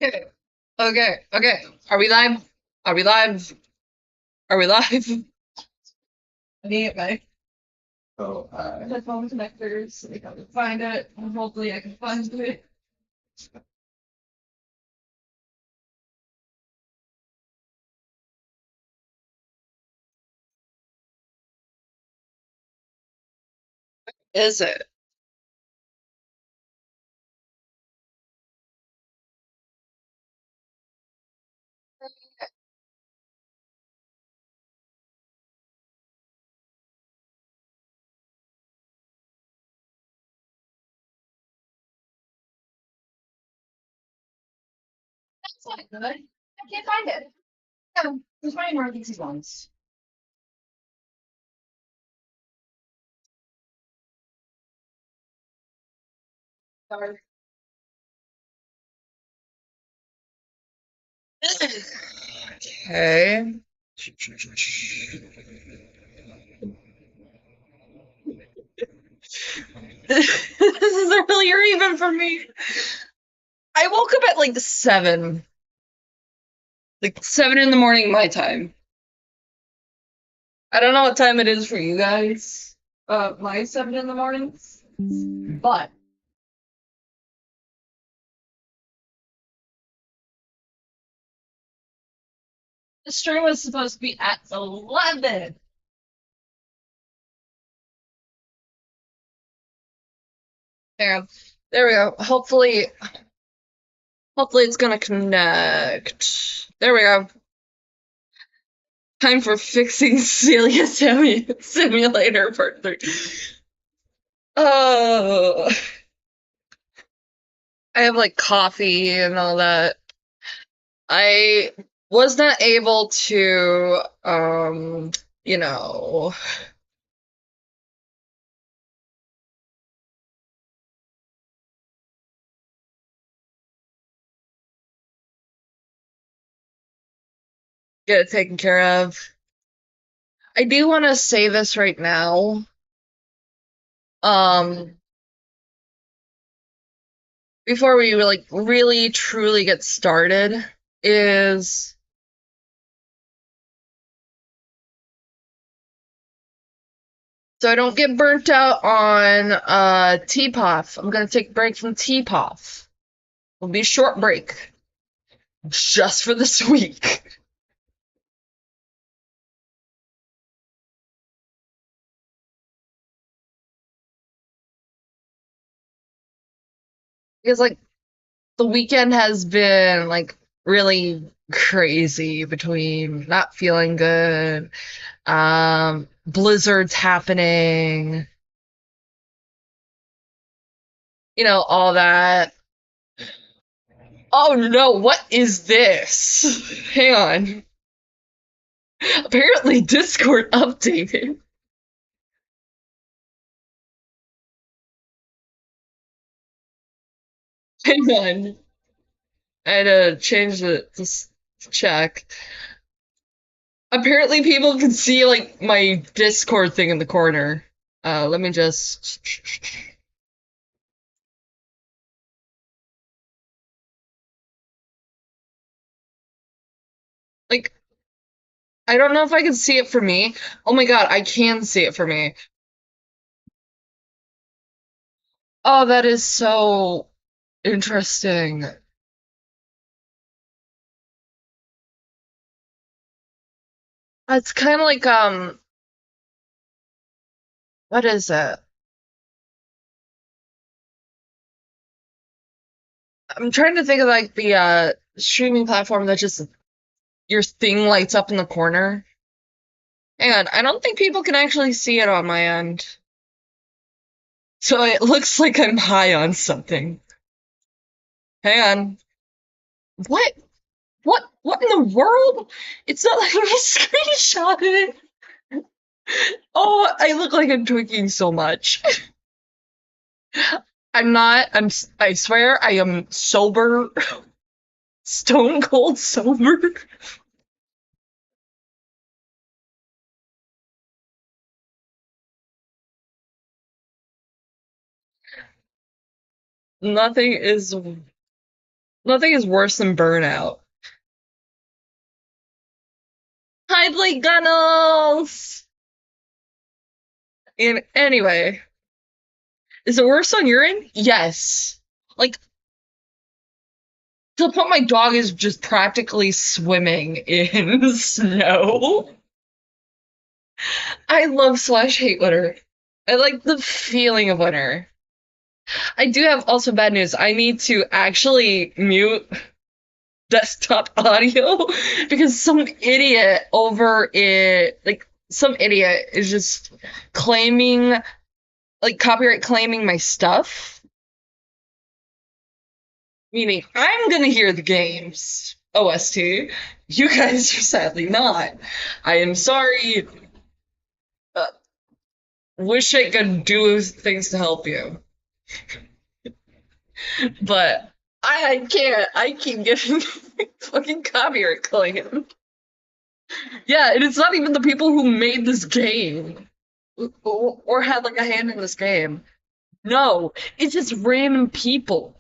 Okay. Okay. Okay. Are we live? Are we live? Are we live? I need my headphone connectors so I can find it, and hopefully I can find it. Is it? That's not good. I can't find it. No, there's many more easy ones. Sorry. Okay. This is earlier even for me. I woke up at like 7. Like 7 in the morning my time. I don't know what time it is for you guys. My 7 in the morning. But the stream was supposed to be at 11. There, there we go. Hopefully it's gonna connect. There we go. Time for fixing Celia Simulator Part 3. Oh, I have like coffee and all that. I was not able to, you know, get it taken care of. I do want to say this right now. Um, Before we like really truly get started, is so I don't get burnt out on TPOF. I'm gonna take a break from TPOF. It'll be a short break, just for this week. Because like the weekend has been like really crazy between not feeling good, blizzards happening, all that. Oh no, what is this? Hang on. Apparently Discord updated. Hang on. I had to change it to check. Apparently people can see like my Discord thing in the corner. Let me just like I don't know if I can see it for me. Oh my god, I can see it for me. Oh, that is so interesting. It's kind of like what is it? I'm trying to think of like the streaming platform that just your thing lights up in the corner. Hang on, I don't think people can actually see it on my end. So it looks like I'm high on something. Hang on. What? What in the world? It's not like me screenshot it. Oh, I look like I'm tweaking so much. I'm not. I swear I am sober. Stone cold sober. Nothing is Nothing is worse than burnout. Hi, Blake Gunnels! And anyway, is it worse on your end? Yes. Like, to the point my dog is just practically swimming in snow. I love slash hate winter. I like the feeling of winter. I do have also bad news. I need to actually mute desktop audio because some idiot over it, like, some idiot is just claiming, like, copyright claiming my stuff. Meaning, I'm gonna hear the game's OST. You guys are sadly not. I am sorry. Uh, wish I could do things to help you, but I can't. I keep getting fucking copyright claim. Yeah, and it's not even the people who made this game or had like a hand in this game. No, it's just random people.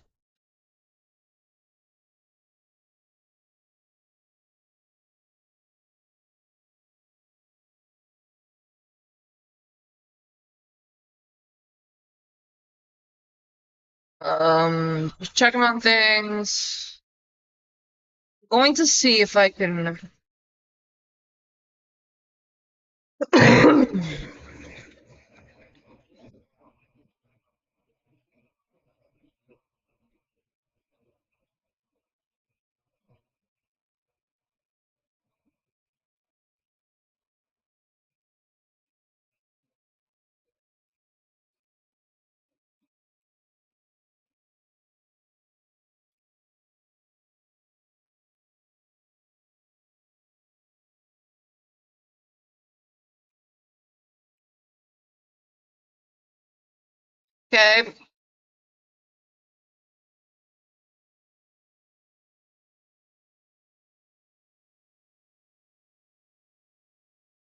Just checking on things. Going to see if I can. Okay,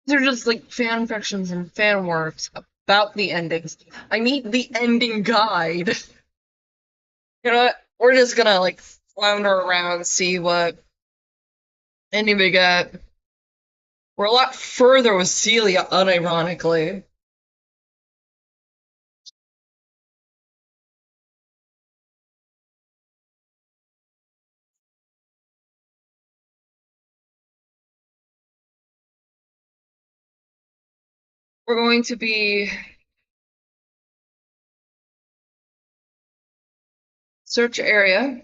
they're just like fan fictions and fan works about the endings. I need the ending guide. You know what? We're just gonna like flounder around, see what ending we get. We're a lot further with Celia, unironically. We're going to be search area.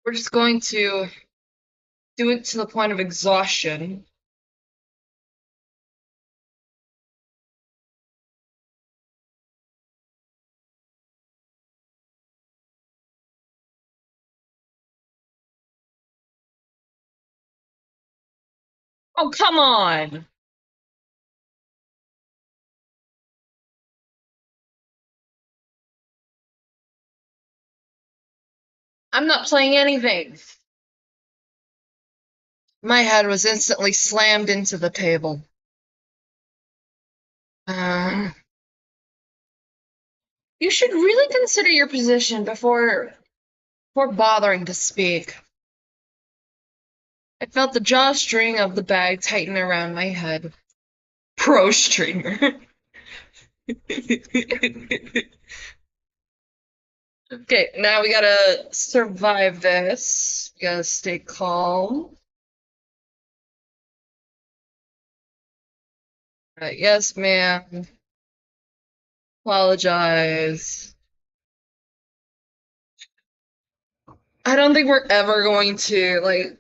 We're just going to do it to the point of exhaustion. Oh, come on! I'm not playing anything. My head was instantly slammed into the table. Uh, you should really consider your position before bothering to speak. I felt the drawstring of the bag tighten around my head. Pro stringer. Okay, now we gotta survive this. We gotta stay calm. Yes, ma'am. Apologize. I don't think we're ever going to like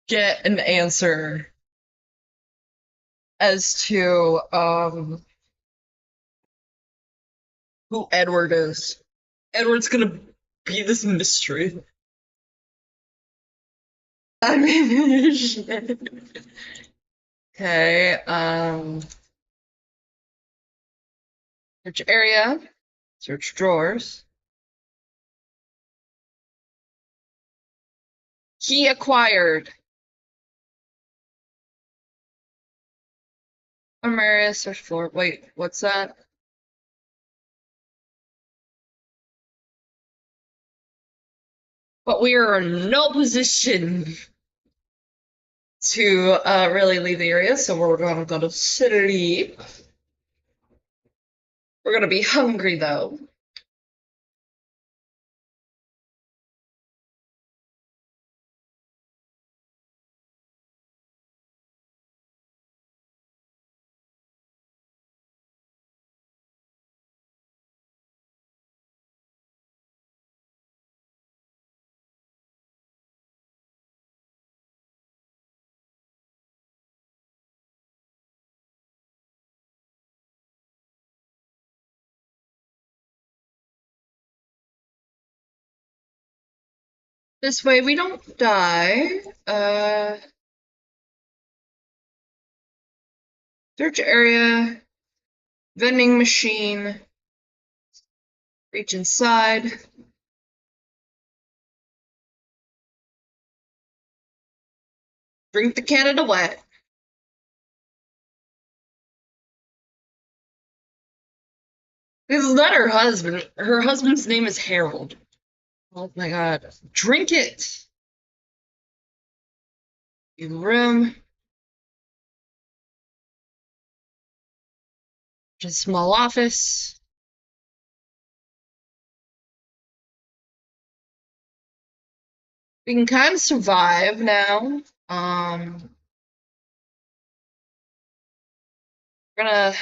get an answer as to who Edward is. Edward's gonna be this mystery. I mean, shit. Okay, search area, search drawers. Key acquired. Area, search floor. Wait, what's that? But we are in no position to really leave the area, so we're gonna go to sleep. We're gonna be hungry though. This way we don't die. Search area, vending machine, reach inside. Drink the Canada Wet. This is not her husband. Her husband's name is Harold. Oh my god. Drink it! In the room. Just a small office. We can kind of survive now. We're gonna.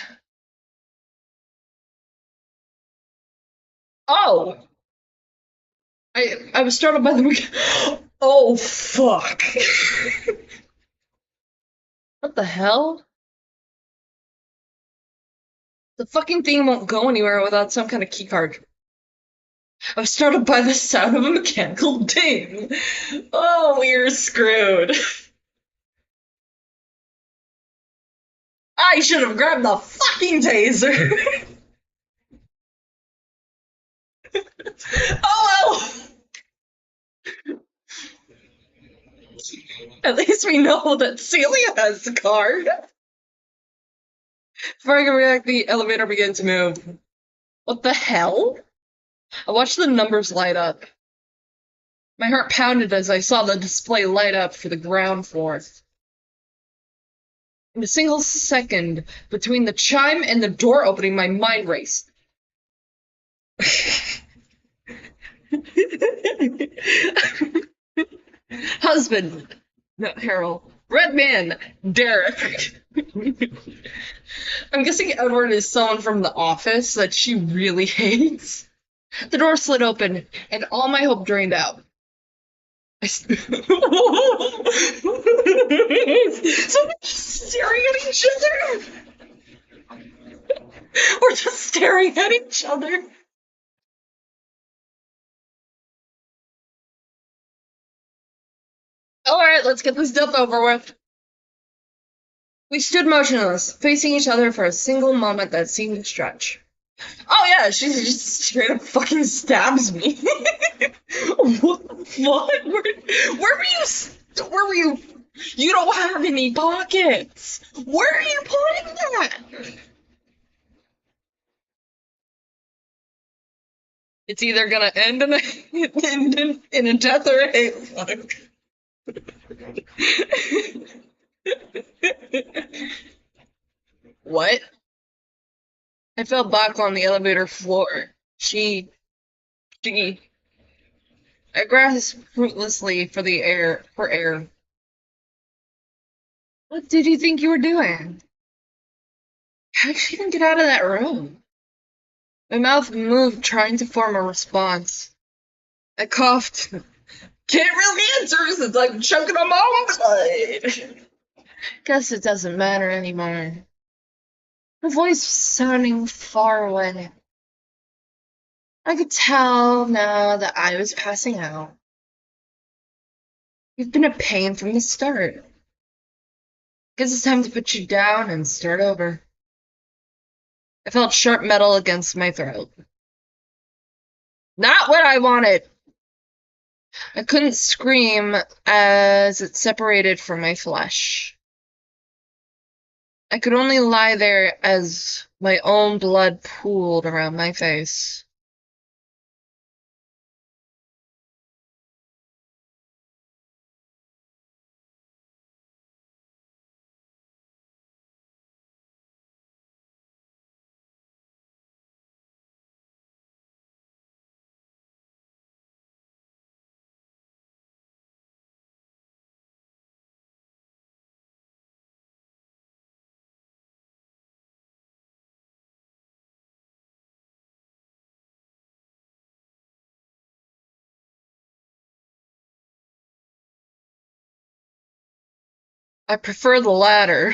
Oh! I was startled by the. Oh, fuck. What the hell? The fucking thing won't go anywhere without some kind of keycard. I was startled by the sound of a mechanical ding. Oh, we're screwed. I should have grabbed the fucking taser. Oh well. At least we know that Celia has the card. Before I can react, the elevator began to move. What the hell? I watched the numbers light up. My heart pounded as I saw the display light up for the ground floor. In a single second, between the chime and the door opening, my mind raced. Husband, no, Harold. Red man, Derek. I'm guessing Edward is someone from the office that she really hates. The door slid open, and all my hope drained out. Someone's just staring at each other. We're just staring at each other. Alright, let's get this death over with. We stood motionless, facing each other for a single moment that seemed to stretch. Oh yeah, she just straight up fucking stabs me. What the fuck? Where were you? Where were you? You don't have any pockets. Where are you putting that? It's either gonna end in a death or a hate fuck. What? I fell back on the elevator floor. She. I grasped fruitlessly for air. What did you think you were doing? How did she even get out of that room? My mouth moved, trying to form a response. I coughed. Can't really answer since I'm choking on my own blood. Guess it doesn't matter anymore. Her voice was sounding far away. I could tell now that I was passing out. You've been a pain from the start. Guess it's time to put you down and start over. I felt sharp metal against my throat. Not what I wanted! I couldn't scream as it separated from my flesh. I could only lie there as my own blood pooled around my face. I prefer the latter.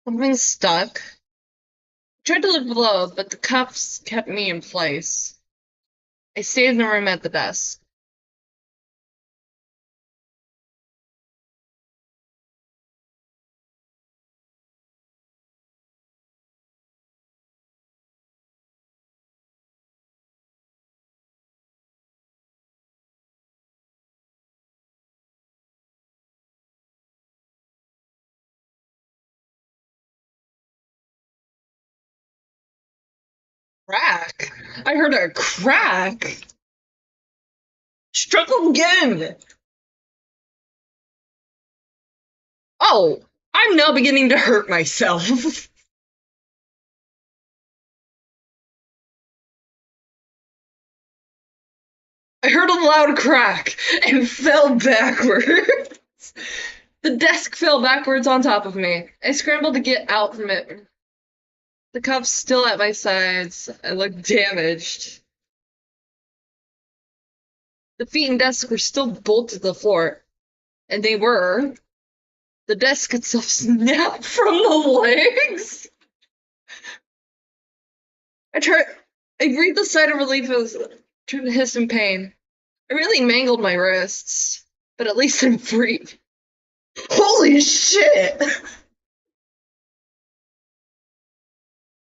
Something stuck. I tried to look below, but the cuffs kept me in place. I stayed in the room at the desk. Crack? I heard a crack. Struggle again. Oh, I'm now beginning to hurt myself. I heard a loud crack and fell backwards. The desk fell backwards on top of me. I scrambled to get out from it. The cuffs still at my sides. I looked damaged. The feet and desk were still bolted to the floor. And they were. The desk itself snapped from the legs. I tried. I breathed a sigh of relief as I turned to hiss in pain. I really mangled my wrists, but at least I'm free. Holy shit!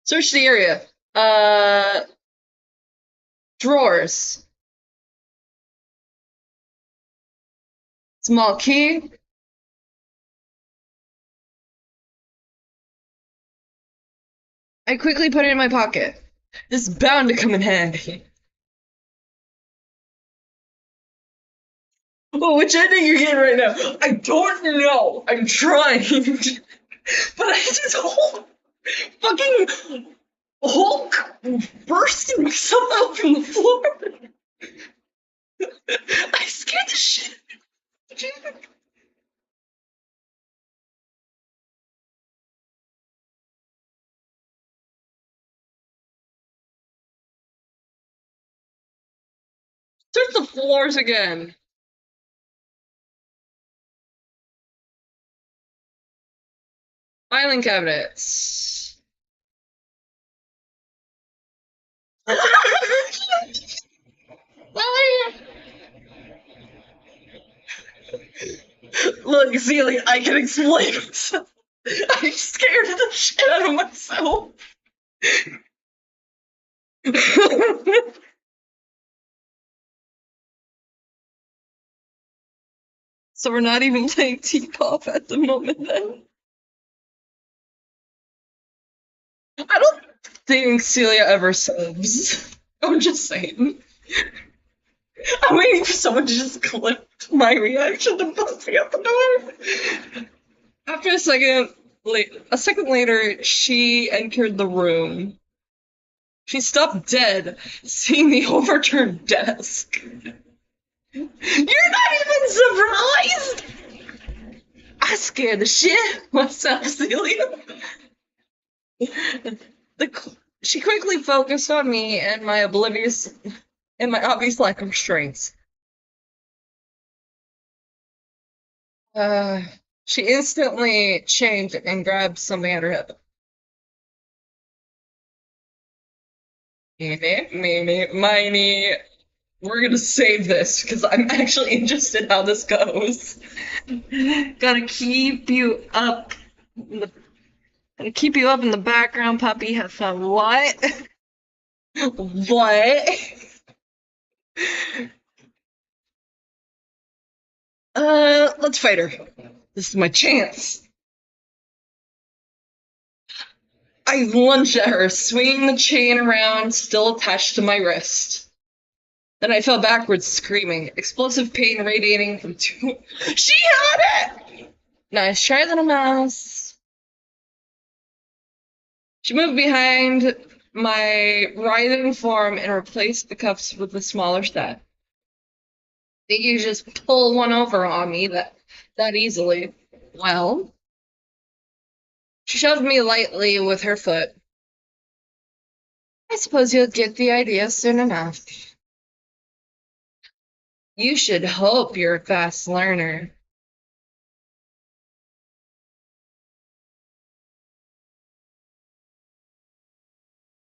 Search the area. Drawers. Small key. I quickly put it in my pocket. This is bound to come in handy. Oh, which ending you're getting right now? I don't know. I'm trying. But I just fucking Hulk bursting himself out from the floor. I scared the shit. Search the floors again. Filing cabinets. Look, Celia, I can explain myself. I'm scared of the shit out of myself. So we're not even playing TPOF at the moment then? I don't think Celia ever subs. I'm just saying. I'm waiting for someone to just clip my reaction to busting out the door. After a second later, she entered the room. She stopped dead, seeing the overturned desk. You're not even surprised! I scared the shit myself, Celia. She quickly focused on me and my obvious lack of restraints. She instantly changed and grabbed something at her hip. Meeny, miny. We're gonna save this because I'm actually interested how this goes. Gotta keep you up. Gotta keep you up in the background, puppy. Have fun. What? What? Let's fight her. This is my chance. I lunged at her, swinging the chain around, still attached to my wrist. Then I fell backwards, screaming, explosive pain radiating from two. She had it! Nice try, little mouse. She moved behind my writhing form and replaced the cuffs with a smaller set. Think you just pull one over on me that easily. Well, she shoved me lightly with her foot. I suppose you'll get the idea soon enough. You should hope you're a fast learner.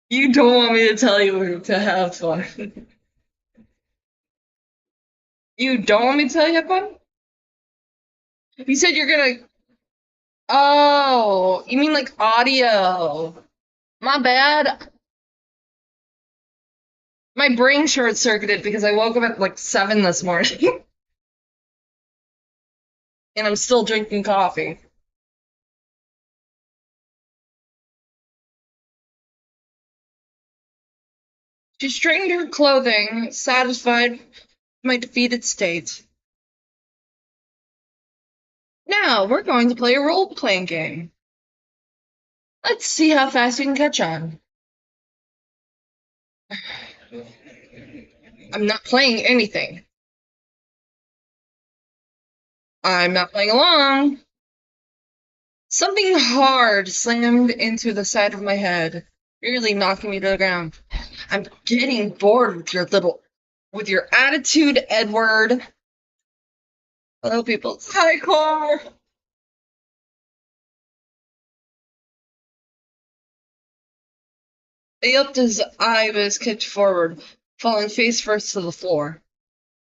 You don't want me to tell you to have fun. You don't want me to tell you have fun? You said you're gonna. Oh, you mean like audio? My bad. My brain short circuited because I woke up at like 7 this morning and I'm still drinking coffee. She straightened her clothing, satisfied with my defeated state. Now we're going to play a role playing game. Let's see how fast you can catch on. I'm not playing anything. I'm not playing along. Something hard slammed into the side of my head, nearly knocking me to the ground. I'm getting bored with your attitude, Edward. Hello, people. Hi, Car. He upped his eye was kicked forward, falling face first to the floor.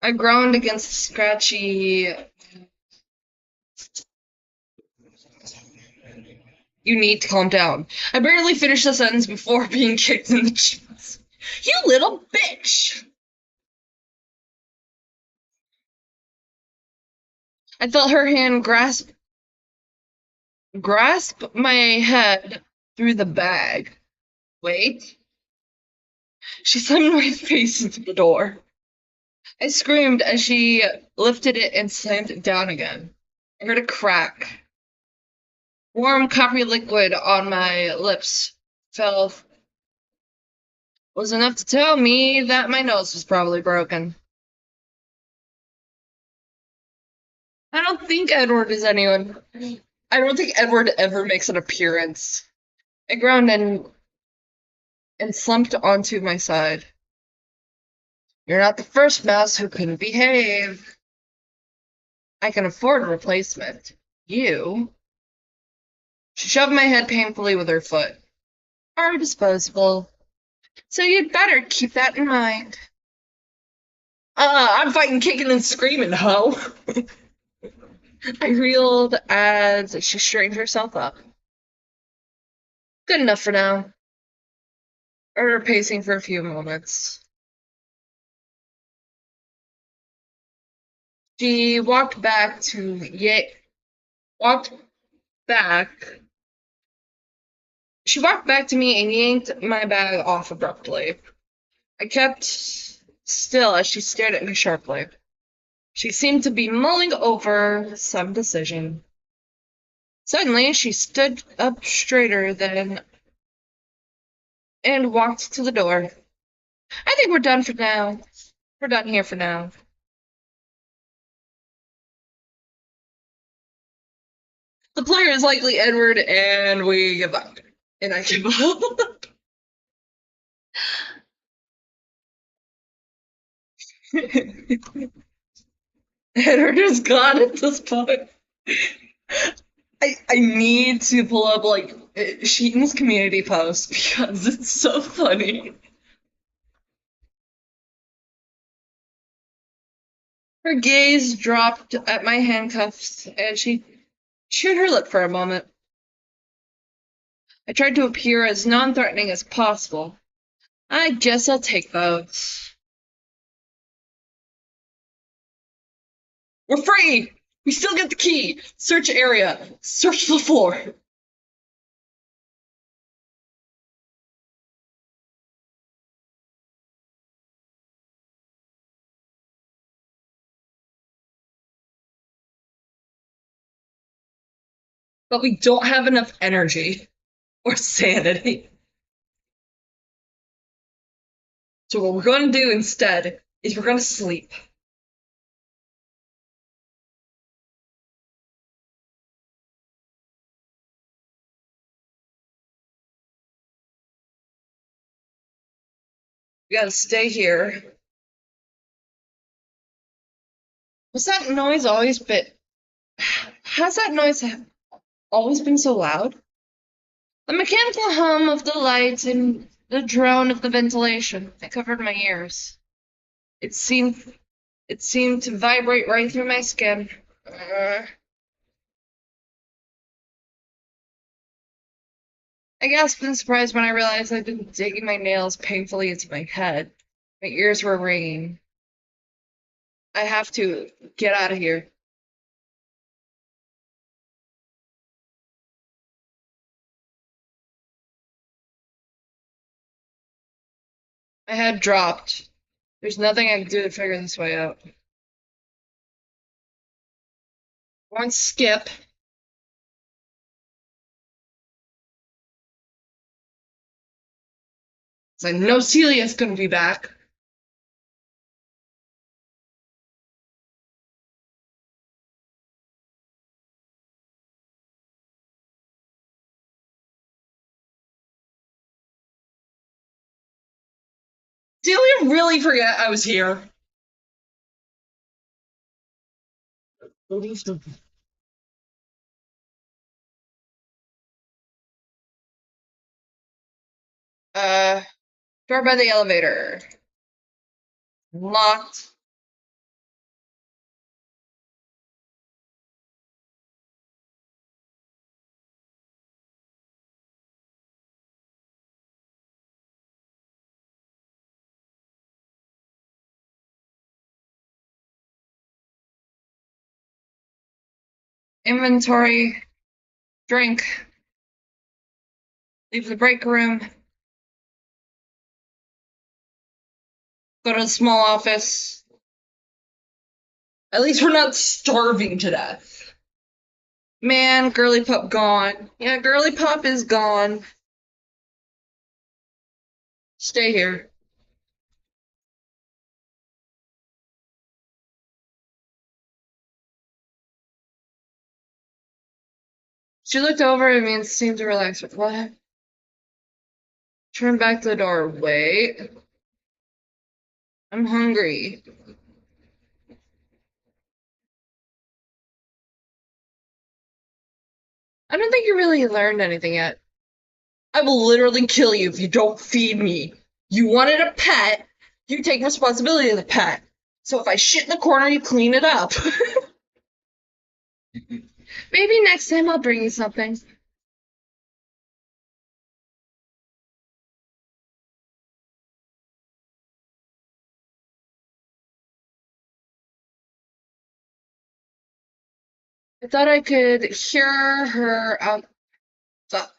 I groaned against the scratchy. You need to calm down. I barely finished the sentence before being kicked in the chest. You little bitch! I felt her hand grasp my head through the bag. Wait. She slammed my face into the door. I screamed as she lifted it and slammed it down again. I heard a crack. Warm, coppery liquid on my lips fell was enough to tell me that my nose was probably broken. I don't think Edward is anyone. I don't think Edward ever makes an appearance. I groaned and slumped onto my side. You're not the first mouse who couldn't behave. I can afford a replacement. You? She shoved my head painfully with her foot. Are disposable. So you'd better keep that in mind. I'm fighting, kicking, and screaming, ho! I reeled as she straightened herself up. Good enough for now. I heard her pacing for a few moments. She walked back. She walked back to me and yanked my bag off abruptly. I kept still as she stared at me sharply. She seemed to be mulling over some decision. Suddenly, she stood up straighter than and walked to the door. I think we're done for now. We're done here for now. The player is likely Edward, and we give up. And I give up. Edward is gone at this point. I need to pull up like Sheetan's community post because it's so funny. Her gaze dropped at my handcuffs and she chewed her lip for a moment. I tried to appear as non-threatening as possible. I guess I'll take those. We're free! We still get the key! Search area. Search the floor. But we don't have enough energy or sanity. So what we're going to do instead is we're going to sleep. We gotta stay here. Was that noise always been... Has that noise always been so loud? The mechanical hum of the lights and the drone of the ventilation. I covered my ears. It seemed to vibrate right through my skin. I gasped in surprise when I realized I'd been digging my nails painfully into my head. My ears were ringing. I have to get out of here. My head dropped. There's nothing I can do to figure this way out. One skip. So I know Celia's gonna be back. Celia really forget I was here. Uh, door by the elevator. Locked. Inventory. Drink. Leave the break room. Go to the small office. At least we're not starving to death. Man, Girly Pup gone. Yeah, Girly Pup is gone. Stay here. She looked over at me and seemed to relax. What? Turn back the door. Wait. I'm hungry. I don't think you really learned anything yet. I will literally kill you if you don't feed me. You wanted a pet, you take responsibility of the pet. So if I shit in the corner, you clean it up. Maybe next time I'll bring you something. I thought I could hear her out. Thought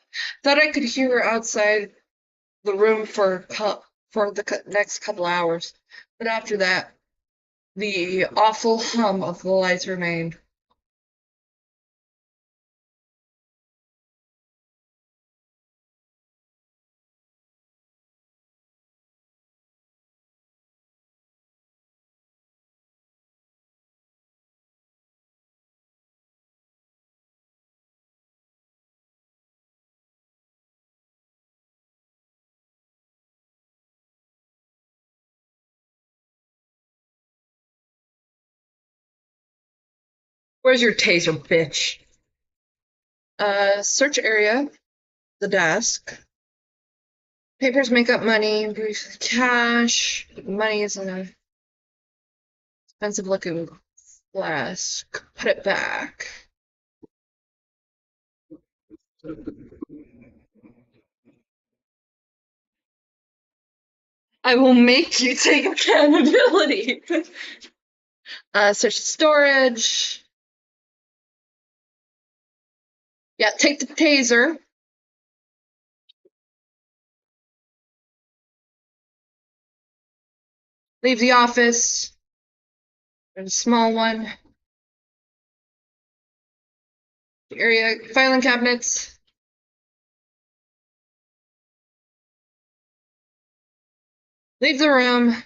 I could hear her outside the room for the next couple hours, but after that, the awful hum of the lights remained. Where's your taser, bitch? Search area, the desk. Papers make up money, briefly cash. Money is in a expensive looking flask. Put it back. I will make you take accountability. Search the storage. Yeah, take the taser. Leave the office. There's a small one. The area, filing cabinets. Leave the room.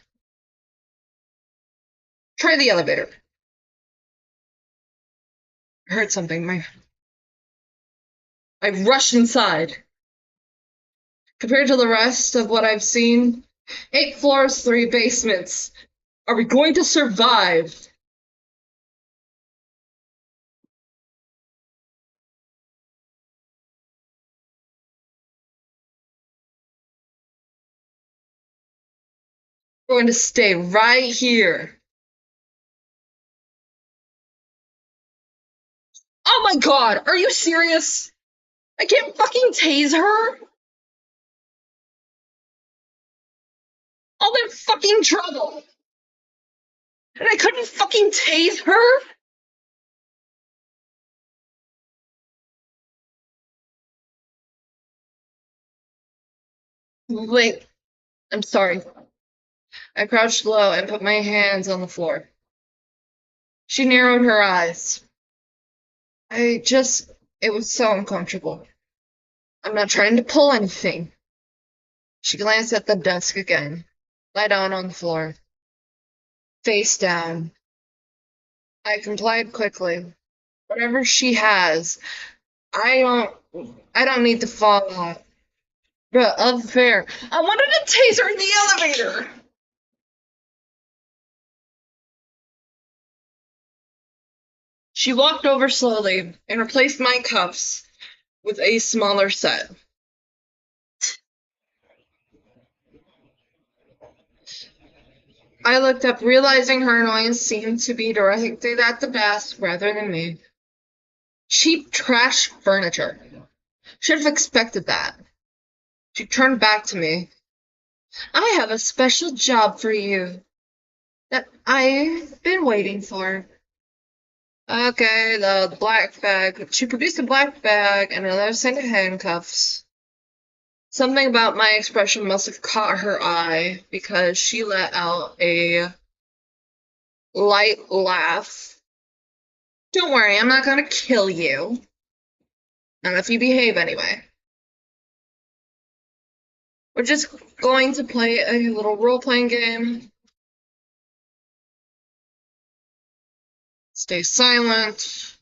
Try the elevator. I heard something. I rushed inside. Compared to the rest of what I've seen, 8 floors, 3 basements. Are we going to survive? We're going to stay right here. Oh my god, are you serious? I can't fucking tase her? All that fucking trouble. And I couldn't fucking tase her? Wait, I'm sorry. I crouched low and put my hands on the floor. She narrowed her eyes. It was so uncomfortable. I'm not trying to pull anything. She glanced at the desk again. Lie down on the floor. Face down. I complied quickly. Whatever she has, I don't need to fall out. But unfair. I wanted to tase her in the elevator. She walked over slowly and replaced my cuffs with a smaller set. I looked up, realizing her annoyance seemed to be directed at the desk rather than me. Cheap trash furniture. Should have expected that. She turned back to me. I have a special job for you that I've been waiting for. Okay, the black bag. She produced a black bag and another set of handcuffs. Something about my expression must have caught her eye because she let out a light laugh. Don't worry, I'm not gonna kill you. Not if you behave anyway. We're just going to play a little role-playing game. Stay silent.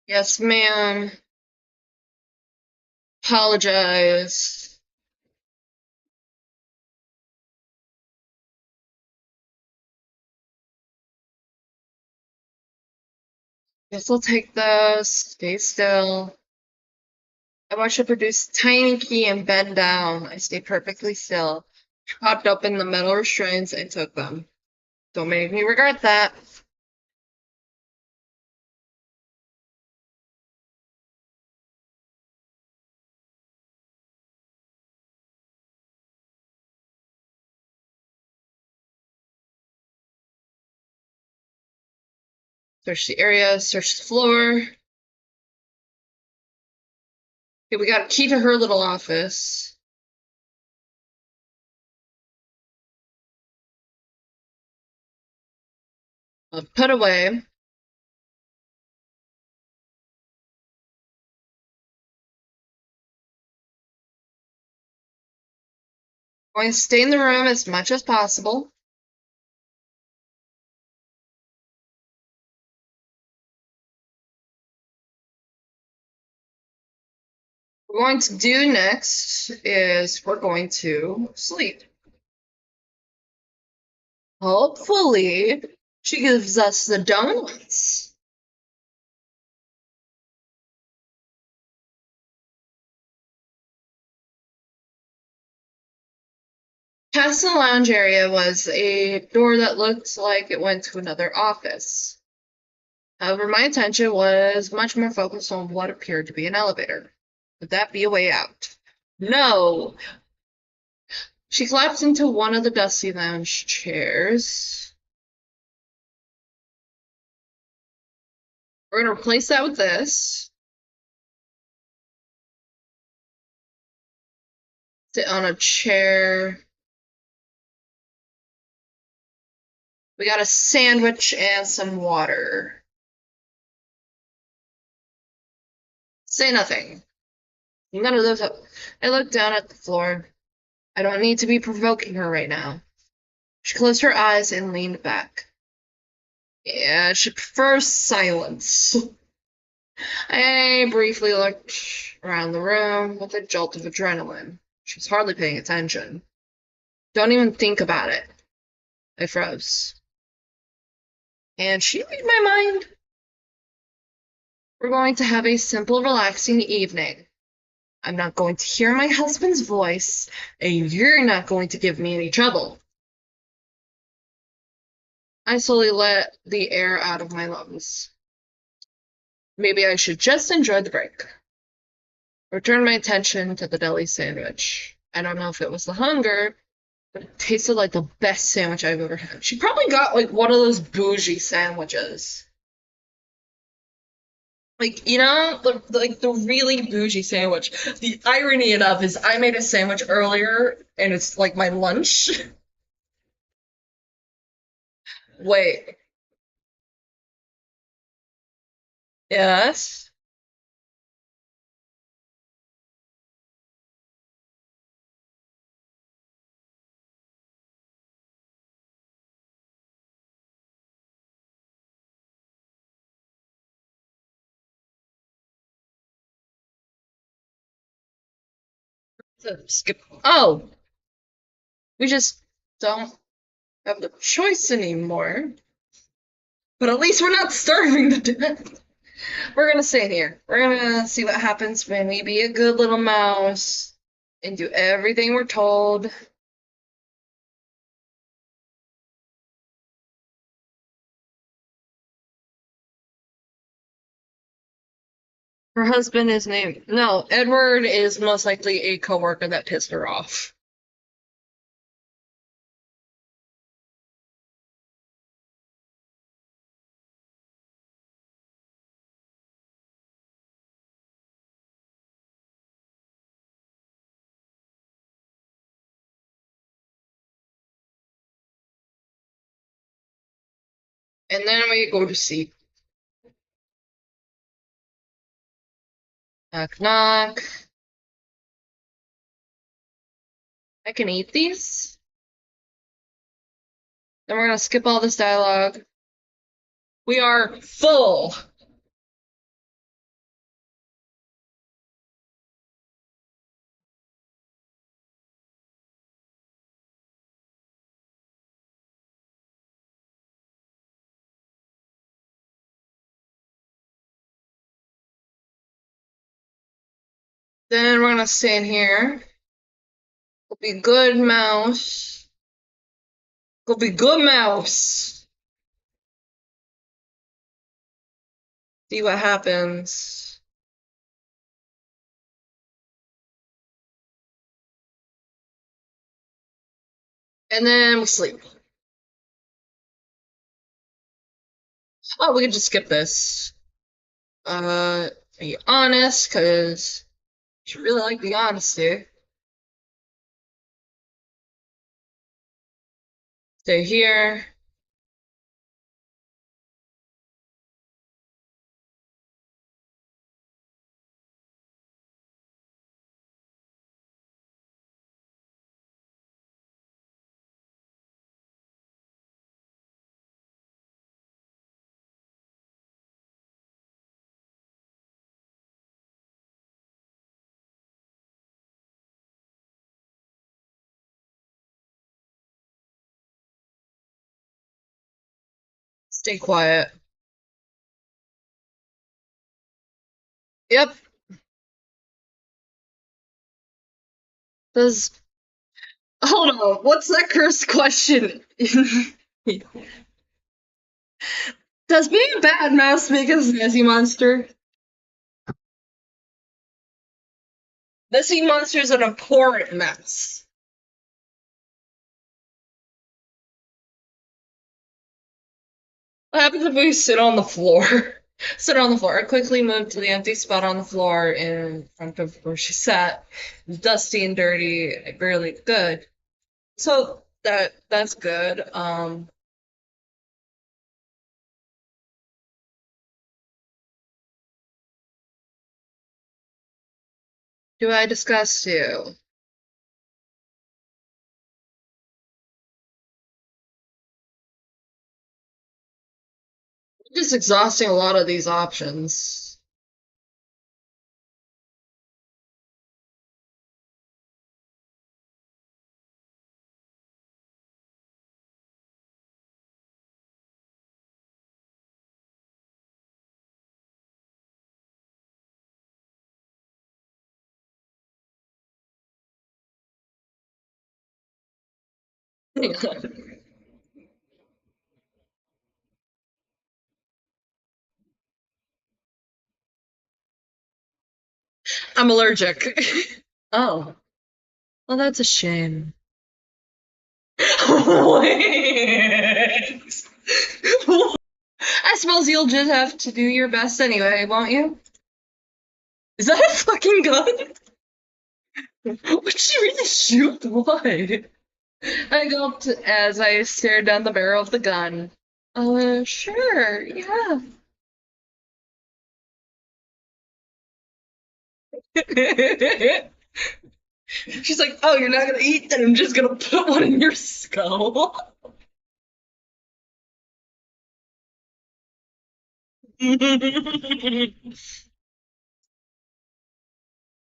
Yes, ma'am. Apologize. Guess I'll take those. Stay still. I watched her produce a tiny key and bend down. I stayed perfectly still. She popped open the metal restraints and took them. Don't make me regret that. Search the area, search the floor. Okay, we got a key to her little office. Put away. Going to stay in the room as much as possible. What we're going to do next is we're going to sleep. Hopefully, she gives us the donuts. Past the lounge area was a door that looked like it went to another office. However, my attention was much more focused on what appeared to be an elevator. Would that be a way out? No! She collapsed into one of the dusty lounge chairs. We're gonna replace that with this. Sit on a chair. We got a sandwich and some water. Say nothing. None of those. I looked down at the floor. I don't need to be provoking her right now. She closed her eyes and leaned back. Yeah, she prefers silence. I briefly looked around the room with a jolt of adrenaline. She was hardly paying attention. Don't even think about it. I froze. And she read my mind. We're going to have a simple, relaxing evening. I'm not going to hear my husband's voice, and you're not going to give me any trouble. I slowly let the air out of my lungs. Maybe I should just enjoy the break. Returned my attention to the deli sandwich. I don't know if it was the hunger, but it tasted like the best sandwich I've ever had. She probably got like one of those bougie sandwiches. Like, you know, the really bougie sandwich. The irony enough is I made a sandwich earlier and it's like my lunch. Wait. Yes? So skip. Oh, we just don't have the choice anymore. But at least we're not starving to death. We're gonna stay here. We're gonna see what happens when we be a good little mouse and do everything we're told. Her husband is named. No, Edward is most likely a coworker that pissed her off. And then we go to sleep. Knock knock. I can eat these? Then we're gonna skip all this dialogue. We are full. Then we're gonna stand here. We'll be good mouse. We'll be good mouse. See what happens. And then we sleep. Oh, we can just skip this. Be honest, because you really like the honesty. Stay here. Stay quiet. Yep. Does hold on. What's that cursed question? Does being a bad mouse make us a Nessie monster? Nessie monster is an abhorrent mess. What happens if we sit on the floor? Sit on the floor. I quickly moved to the empty spot on the floor in front of where she sat. It was dusty and dirty, barely good. So that's good. Do I disgust you? Just exhausting a lot of these options. I'm allergic. Oh, well, that's a shame. Wait. I suppose you'll just have to do your best anyway, won't you? Is that a fucking gun? Would she really shoot? Why? I gulped as I stared down the barrel of the gun. Sure, yeah. She's like, oh, you're not gonna eat, then I'm just gonna put one in your skull.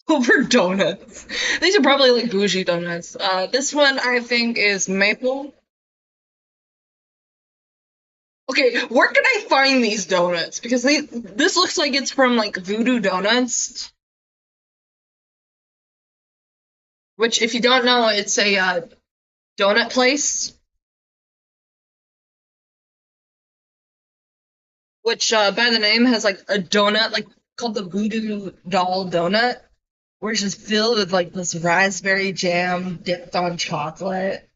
Over donuts. These are probably like bougie donuts. This one I think is maple. Okay, where can I find these donuts? Because this looks like it's from like Voodoo Donuts, which if you don't know, it's a donut place, which by the name has like a donut like called the Voodoo Doll Donut, which is filled with like this raspberry jam dipped on chocolate,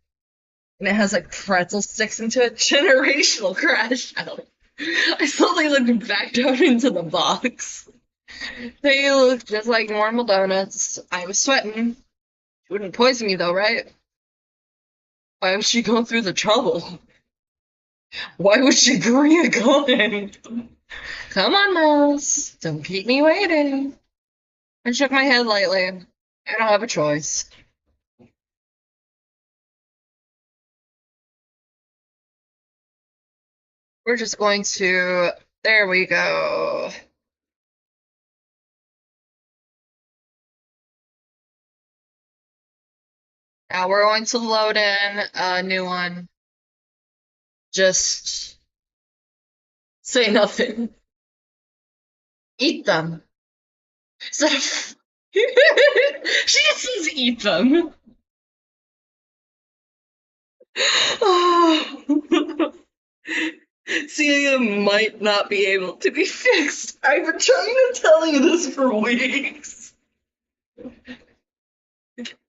and it has like pretzel sticks into it. Generational crash out. I slowly looked back down into the box. They look just like normal donuts. I was sweating. She wouldn't poison me though, right? Why would she go through the trouble? Why would she bring a gun? Come on, Mouse. Don't keep me waiting. I shook my head lightly. I don't have a choice. We're just going to. There we go. Now we're going to load in a new one. Just say nothing. Eat them. Is that she just says eat them. Oh. Celia might not be able to be fixed. I've been trying to tell you this for weeks.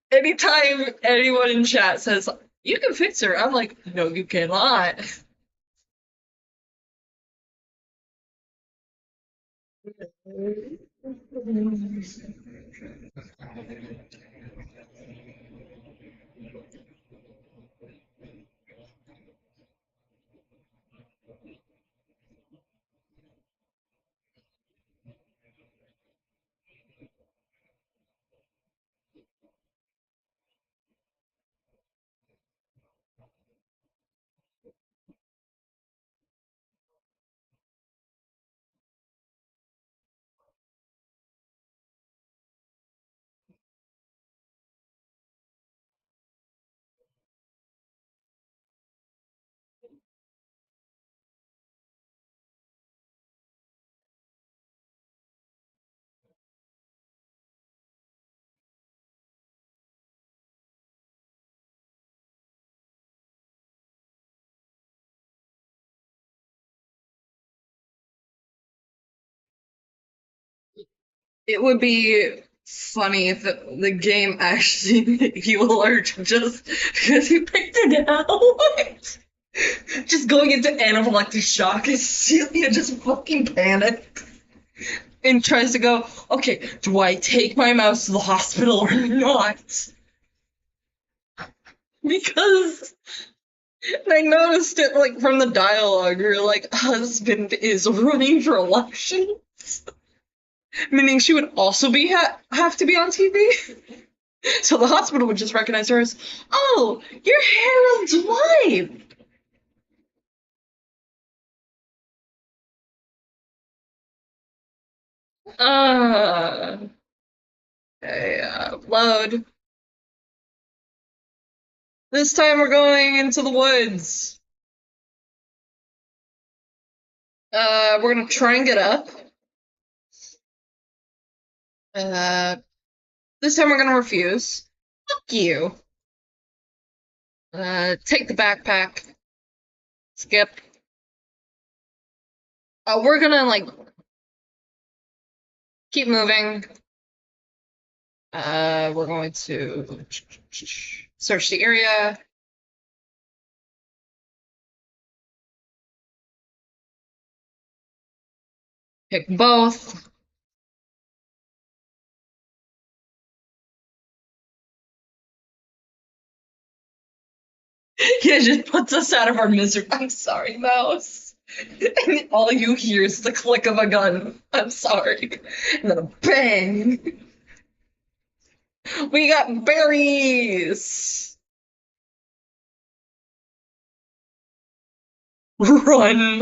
Anytime anyone in chat says, you can fix her, I'm like, no, you cannot. It would be funny if the game actually made you alert just because you picked it out. Just going into anaphylactic shock as Celia just fucking panics and tries to go, okay, do I take my mouse to the hospital or not? Because I noticed it like from the dialogue, you're like, husband is running for election. Meaning she would also be have to be on TV. So the hospital would just recognize her as, oh, you're Harold's wife. Uh, okay, load. This time we're going into the woods. We're gonna try and get up. Uh, this time we're gonna refuse. Fuck you. Take the backpack. Skip. We're gonna like keep moving. We're going to search the area. Pick both. Yeah, just puts us out of our misery. I'm sorry, mouse. And all you hear is the click of a gun. I'm sorry. And then a bang. We got berries. Run.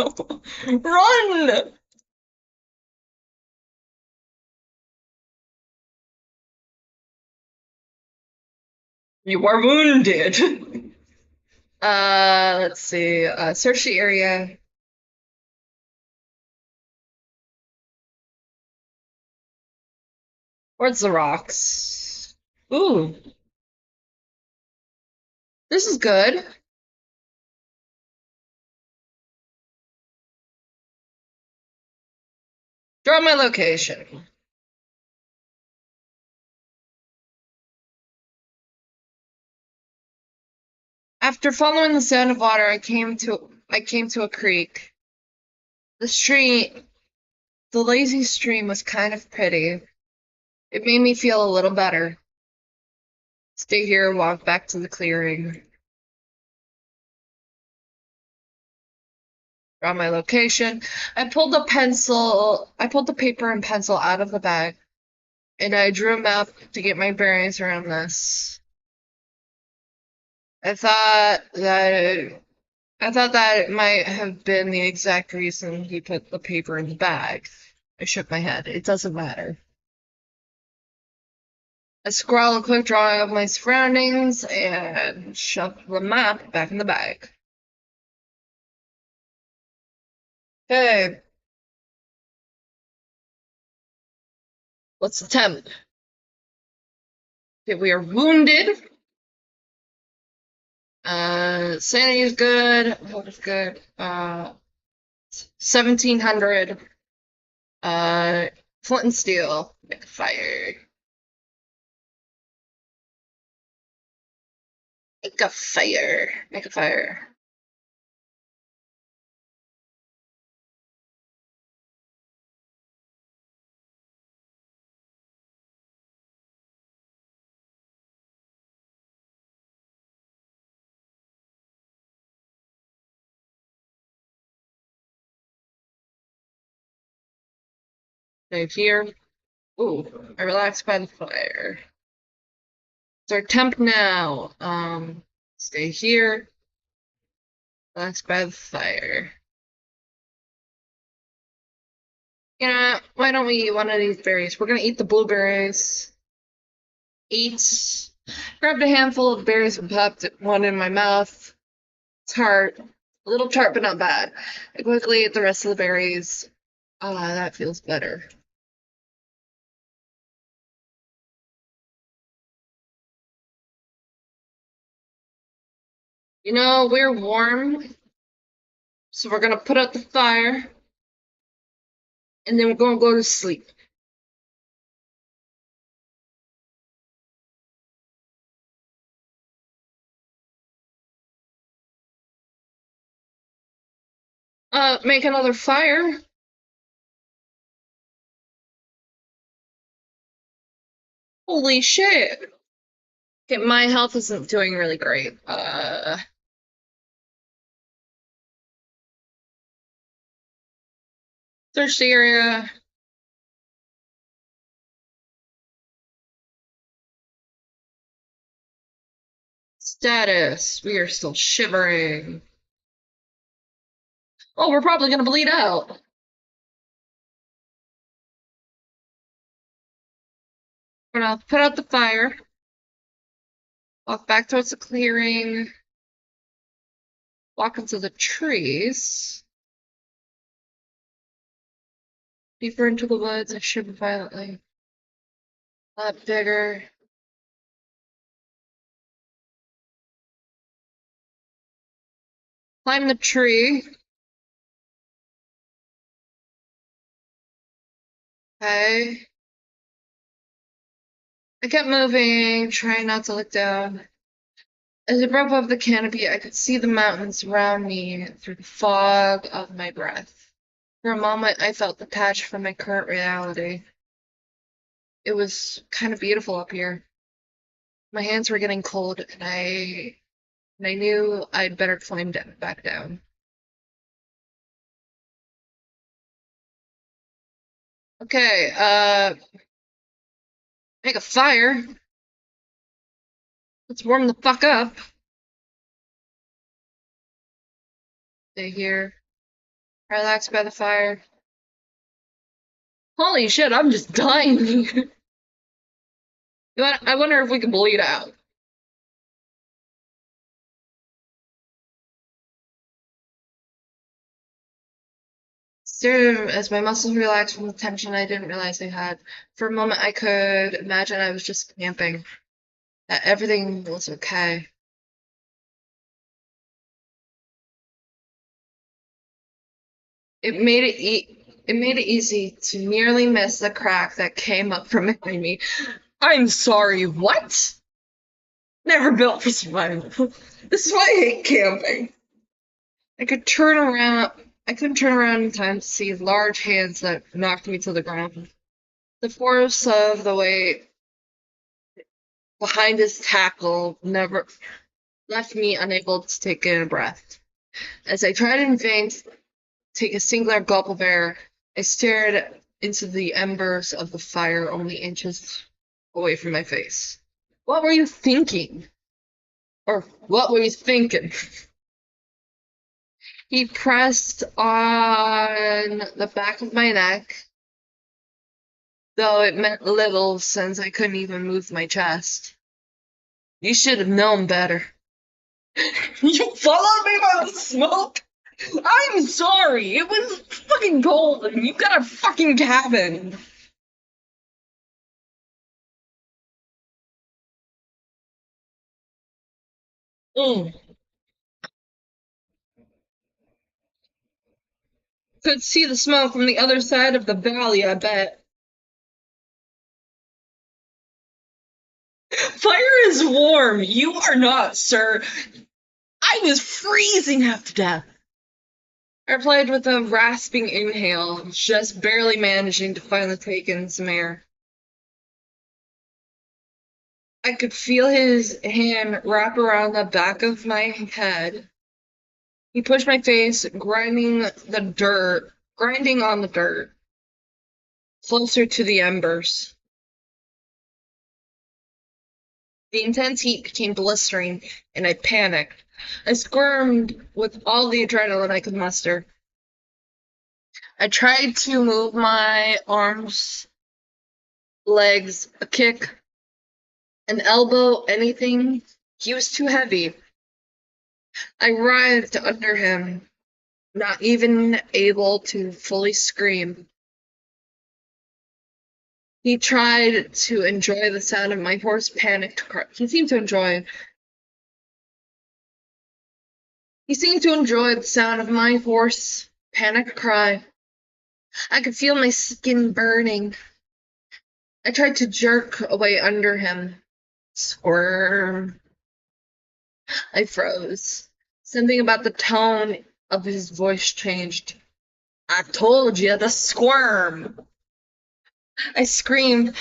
Run. You are wounded. Let's see. Search the area. Where's the rocks? Ooh, this is good. Drop my location. After following the sound of water, I came to a creek. The stream, the lazy stream was kind of pretty. It made me feel a little better. Stay here and walk back to the clearing. Draw my location. I pulled the paper and pencil out of the bag, and I drew a map to get my bearings around this. I thought that I thought that it might have been the exact reason he put the paper in the bag. I shook my head. It doesn't matter. I scrawled a quick drawing of my surroundings and shoved the map back in the bag. Okay, let's attempt. Okay, we are wounded. Sanity is good. What is good? 1700. Uh, flint and steel. Make a fire. Make a fire. Make a fire. Right here. Ooh, I relaxed by the fire. It's our temp now. Stay here. Relax by the fire. You know, why don't we eat one of these berries? We're gonna eat the blueberries. Eat. Grabbed a handful of berries and popped one in my mouth. Tart. A little tart, but not bad. I quickly ate the rest of the berries. Ah, that feels better. You know, we're warm, so we're gonna put out the fire, and then we're gonna go to sleep. Make another fire. Holy shit. Okay, my health isn't doing really great. Search the area. Status. We are still shivering. Oh, we're probably gonna bleed out. We're gonna put out the fire. Walk back towards the clearing. Walk into the trees. Deeper into the woods, I shiver violently. A lot bigger. Climb the tree. Okay. I kept moving, trying not to look down. As I broke above the canopy, I could see the mountains around me through the fog of my breath. For a moment, I felt detached from my current reality. It was kind of beautiful up here. My hands were getting cold, and I knew I'd better climb back down. Okay, make a fire. Let's warm the fuck up. Stay here. Relax by the fire. Holy shit, I'm just dying. You know what? I wonder if we can bleed out. Still, as my muscles relaxed from the tension I didn't realize I had. For a moment, I could imagine I was just camping, that everything was okay. It made it easy to nearly miss the crack that came up from behind me. I'm sorry, what? Never built for survival. This is why I hate camping. I could turn around. I couldn't turn around in time to see large hands that knocked me to the ground. The force of the weight behind his tackle never left me unable to take in a breath. As I tried in vain to take a singular gulp of air, I stared into the embers of the fire only inches away from my face. What were you thinking? Or what were you thinking? He pressed on the back of my neck, though it meant little since I couldn't even move my chest. You should have known better. You followed me by the smoke? I'm sorry. It was fucking cold and you got a fucking cabin. Mm. Could see the smoke from the other side of the valley, I bet. Fire is warm. You are not, sir. I was freezing half to death. I replied with a rasping inhale, just barely managing to finally take in some air. I could feel his hand wrap around the back of my head. He pushed my face, grinding on the dirt, closer to the embers. The intense heat became blistering, and I panicked. I squirmed with all the adrenaline I could muster. I tried to move my arms, legs, a kick, an elbow, anything. He was too heavy. I writhed under him, not even able to fully scream. He tried to enjoy the sound of my horse panicked cry. He seemed to enjoy the sound of my horse panicked cry. I could feel my skin burning. I tried to jerk away under him. Squirm. I froze. Something about the tone of his voice changed. I told you to squirm. I screamed.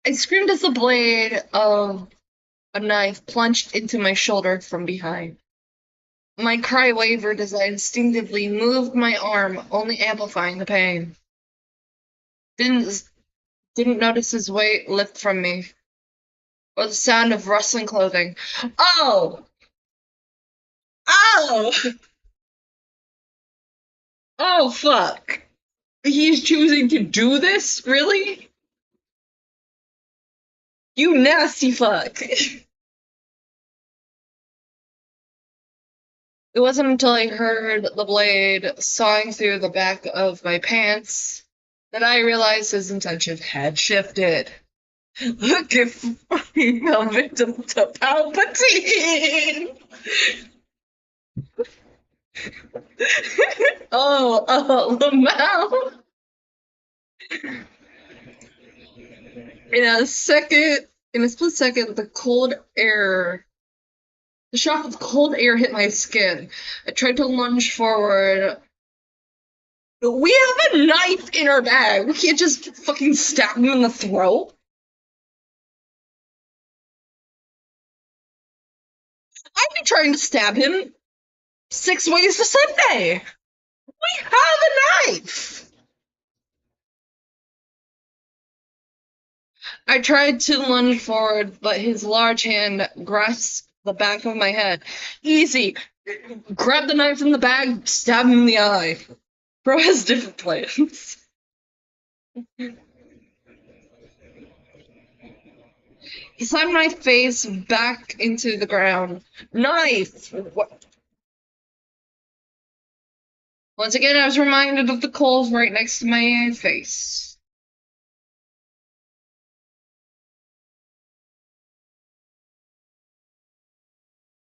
I screamed as the blade of a knife plunged into my shoulder from behind. My cry wavered as I instinctively moved my arm, only amplifying the pain. Didn't didn't notice his weight lift from me, or the sound of rustling clothing. Oh! Oh! Oh, fuck. He's choosing to do this? Really? You nasty fuck. It wasn't until I heard the blade sawing through the back of my pants that I realized his intention had shifted. Looking for female victim to Palpatine! Oh, Lamau! In a split second, the shock of cold air hit my skin. I tried to lunge forward. We have a knife in our bag. We can't just fucking stab him in the throat. I'd be trying to stab him 6 ways to Sunday. We have a knife. I tried to lunge forward, but his large hand grasped the back of my head. Easy. Grab the knife from the bag, stab him in the eye. Bro has different plans. He slammed my face back into the ground. Knife! What? Once again, I was reminded of the coals right next to my face.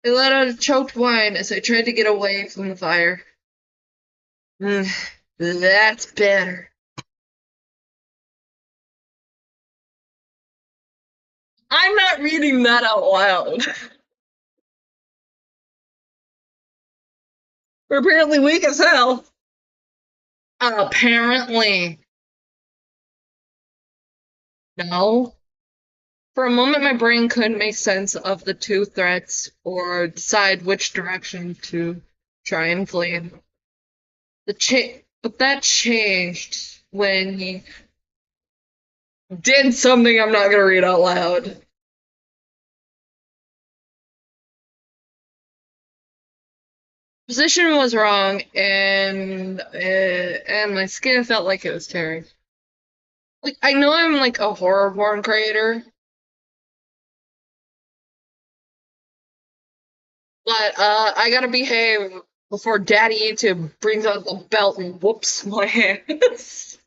I let out a choked whine as I tried to get away from the fire. That's better. I'm not reading that out loud. We're apparently weak as hell. Apparently. No. For a moment, my brain couldn't make sense of the two threats or decide which direction to try and flee. But that changed when he did something I'm not gonna read out loud. Position was wrong, and my skin felt like it was tearing. Like I know I'm like a horror porn creator, but I gotta behave before Daddy YouTube brings out the belt and whoops my hands.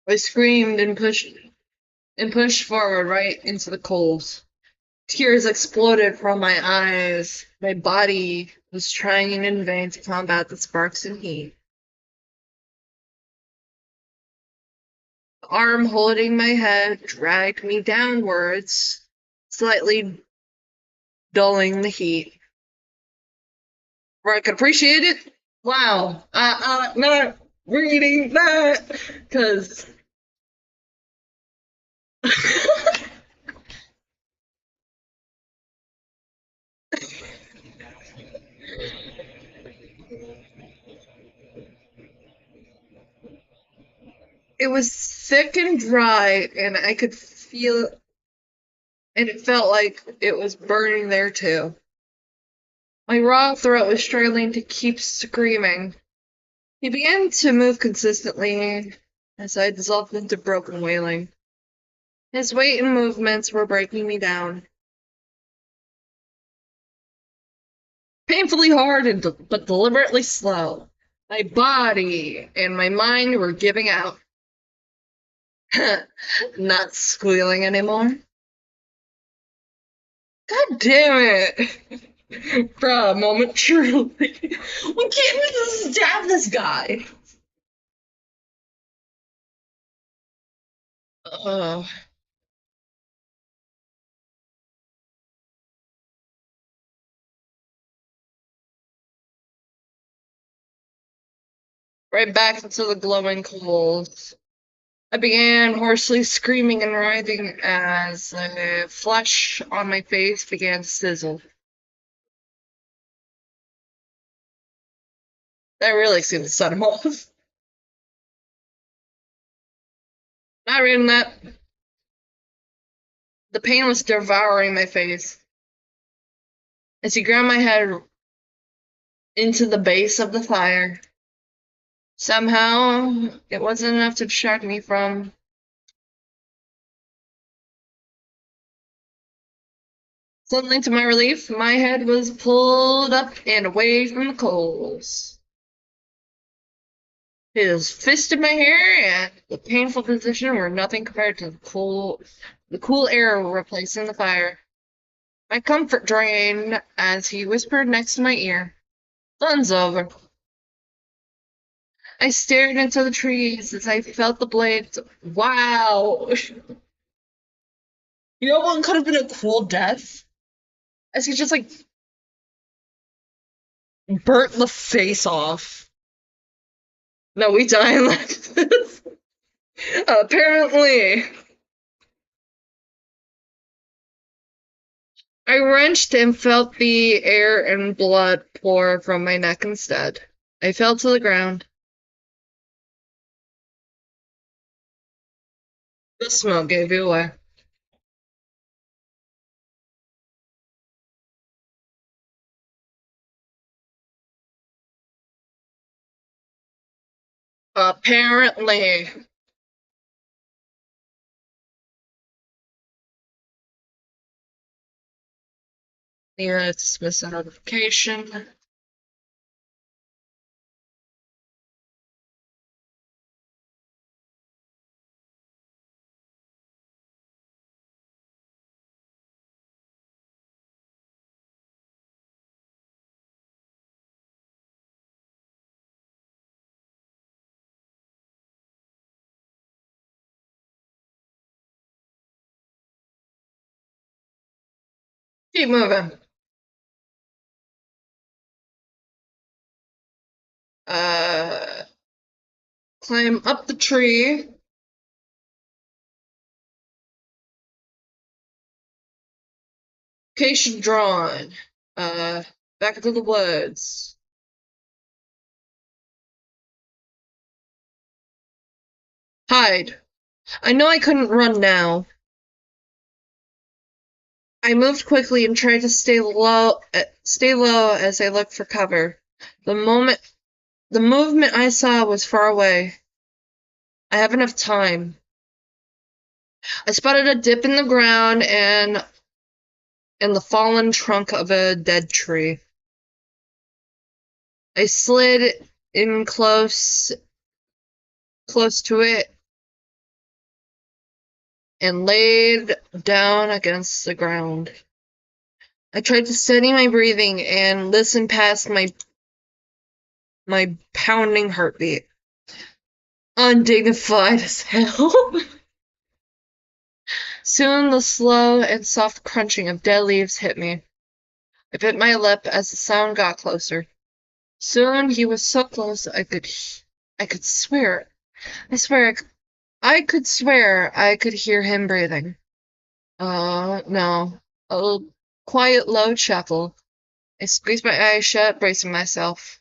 I screamed and pushed forward right into the coals. Tears exploded from my eyes. My body was trying in vain to combat the sparks and heat. The arm holding my head dragged me downwards, slightly dulling the heat. Where I could appreciate it? Wow. Not reading that, because it was thick and dry, and I could feel, and it felt like it was burning there too. My raw throat was struggling to keep screaming. He began to move consistently as I dissolved into broken wailing. His weight and movements were breaking me down. Painfully hard but deliberately slow. My body and my mind were giving out. Not squealing anymore. God damn it. Bruh, moment truly. We can't even stab this guy. Uh, right back into the glowing coals. I began hoarsely screaming and writhing as the flesh on my face began to sizzle. That really seemed to set him off. Not reading that. The pain was devouring my face. As he grabbed my head into the base of the fire. Somehow, it wasn't enough to distract me from. Suddenly, to my relief, my head was pulled up and away from the coals. His fist in my hair and the painful position were nothing compared to the cool air replacing the fire. My comfort drained as he whispered next to my ear, "Fun's over." I stared into the trees as I felt the blades. Wow! You know what could have been a cool death? As he just like burnt the face off. No, we die like this. Apparently. I wrenched and felt the air and blood pour from my neck instead. I fell to the ground. The smoke gave you away. Apparently. Yeah, it's missing notification. Keep moving. Uh, climb up the tree. Location drawn. Back into the woods. Hide. I know I couldn't run now. I moved quickly and tried to stay low as I looked for cover. The moment, the movement I saw was far away. I have enough time. I spotted a dip in the ground and the fallen trunk of a dead tree. I slid in close to it and laid down against the ground. I tried to steady my breathing and listen past my pounding heartbeat. Undignified as hell. Soon the slow and soft crunching of dead leaves hit me. I bit my lip as the sound got closer. Soon he was so close I could swear. I could swear I could hear him breathing. No. A quiet, low chuckle. I squeezed my eyes shut, bracing myself.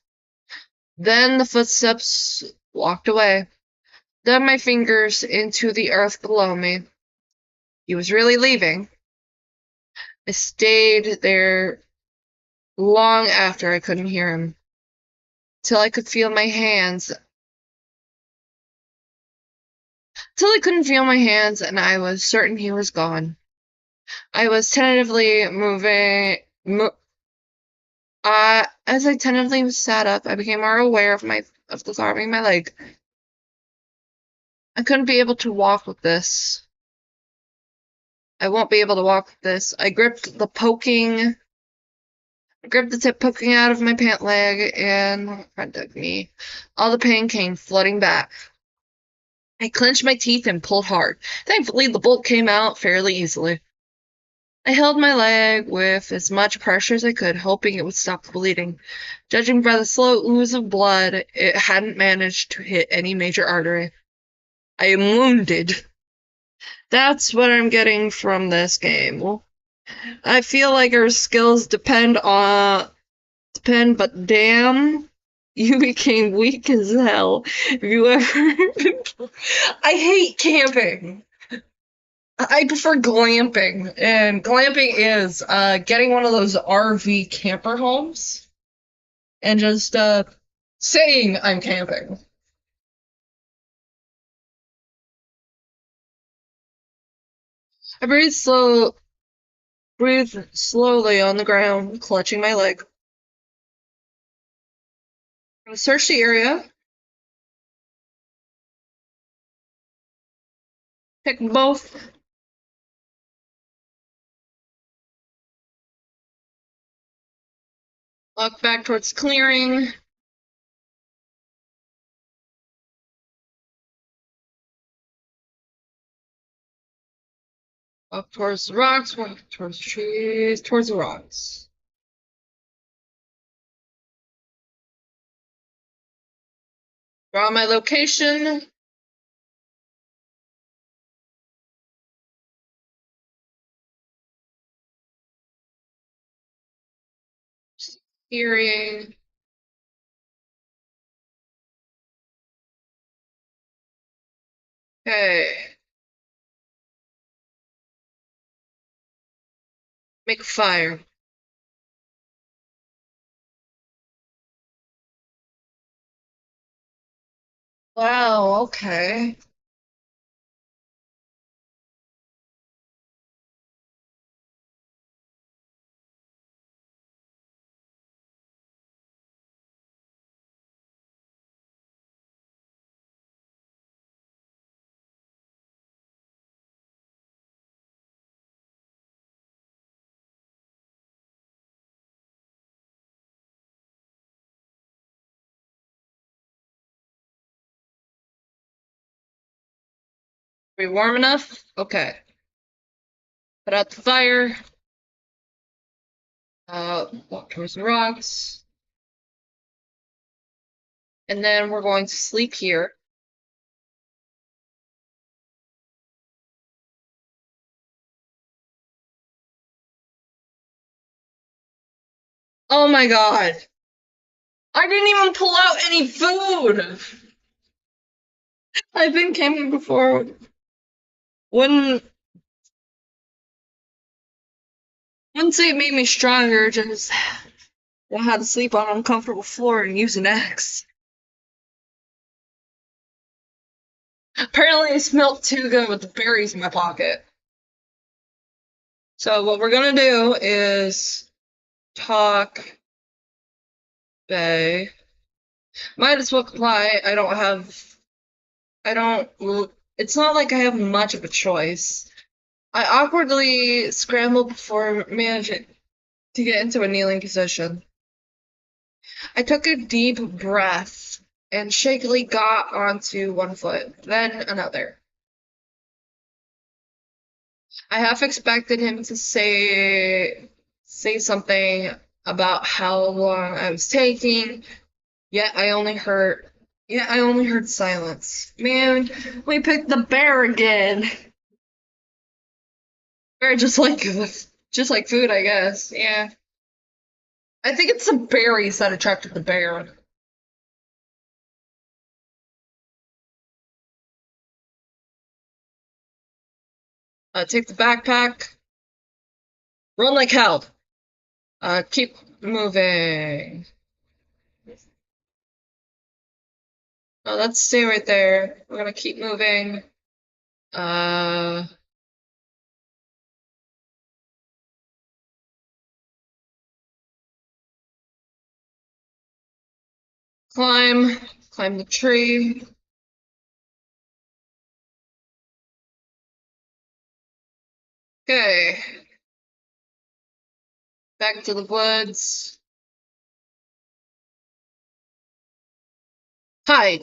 Then the footsteps walked away. Dug my fingers into the earth below me. He was really leaving. I stayed there long after I couldn't hear him, till I could feel my hands, till I couldn't feel my hands, and I was certain he was gone. I was tentatively moving. As I tentatively sat up, I became more aware of the carving in my leg. I couldn't be able to walk with this. I won't be able to walk with this. I gripped the tip poking out of my pant leg, and my friend dug me. All the pain came flooding back. I clenched my teeth and pulled hard. Thankfully, the bolt came out fairly easily. I held my leg with as much pressure as I could, hoping it would stop the bleeding. Judging by the slow ooze of blood, it hadn't managed to hit any major artery. I am wounded. That's what I'm getting from this game. Well, I feel like our skills depend, but damn, you became weak as hell. Have you ever? I hate camping. I prefer glamping, and glamping is getting one of those RV camper homes and just saying I'm camping. I breathed slowly on the ground, clutching my leg. I searched the area, picked both, walked back towards the clearing. Walk towards the rocks, walk towards the trees, towards the rocks. Draw my location. Steering. Okay. Make a fire. Wow, okay. Are we warm enough? Okay. Put out the fire. Walk towards the rocks. And then we're going to sleep here. Oh my god. I didn't even pull out any food. I've been camping before. Wouldn't wouldn't say it made me stronger, just I had to sleep on an uncomfortable floor and use an axe. Apparently I smelled too good with the berries in my pocket. So what we're gonna do is talk Bay. Might as well comply. I don't, it's not like I have much of a choice. I awkwardly scrambled before managing to get into a kneeling position. I took a deep breath and shakily got onto one foot, then another. I half expected him to say something about how long I was taking, yet I only heard silence. Man, we picked the bear again. Bear just like food, I guess. Yeah. I think it's the berries that attracted the bear. Take the backpack. Run like hell. Keep moving. Oh, let's stay right there. We're gonna keep moving. Uh, climb the tree. Okay, back to the woods. Hide.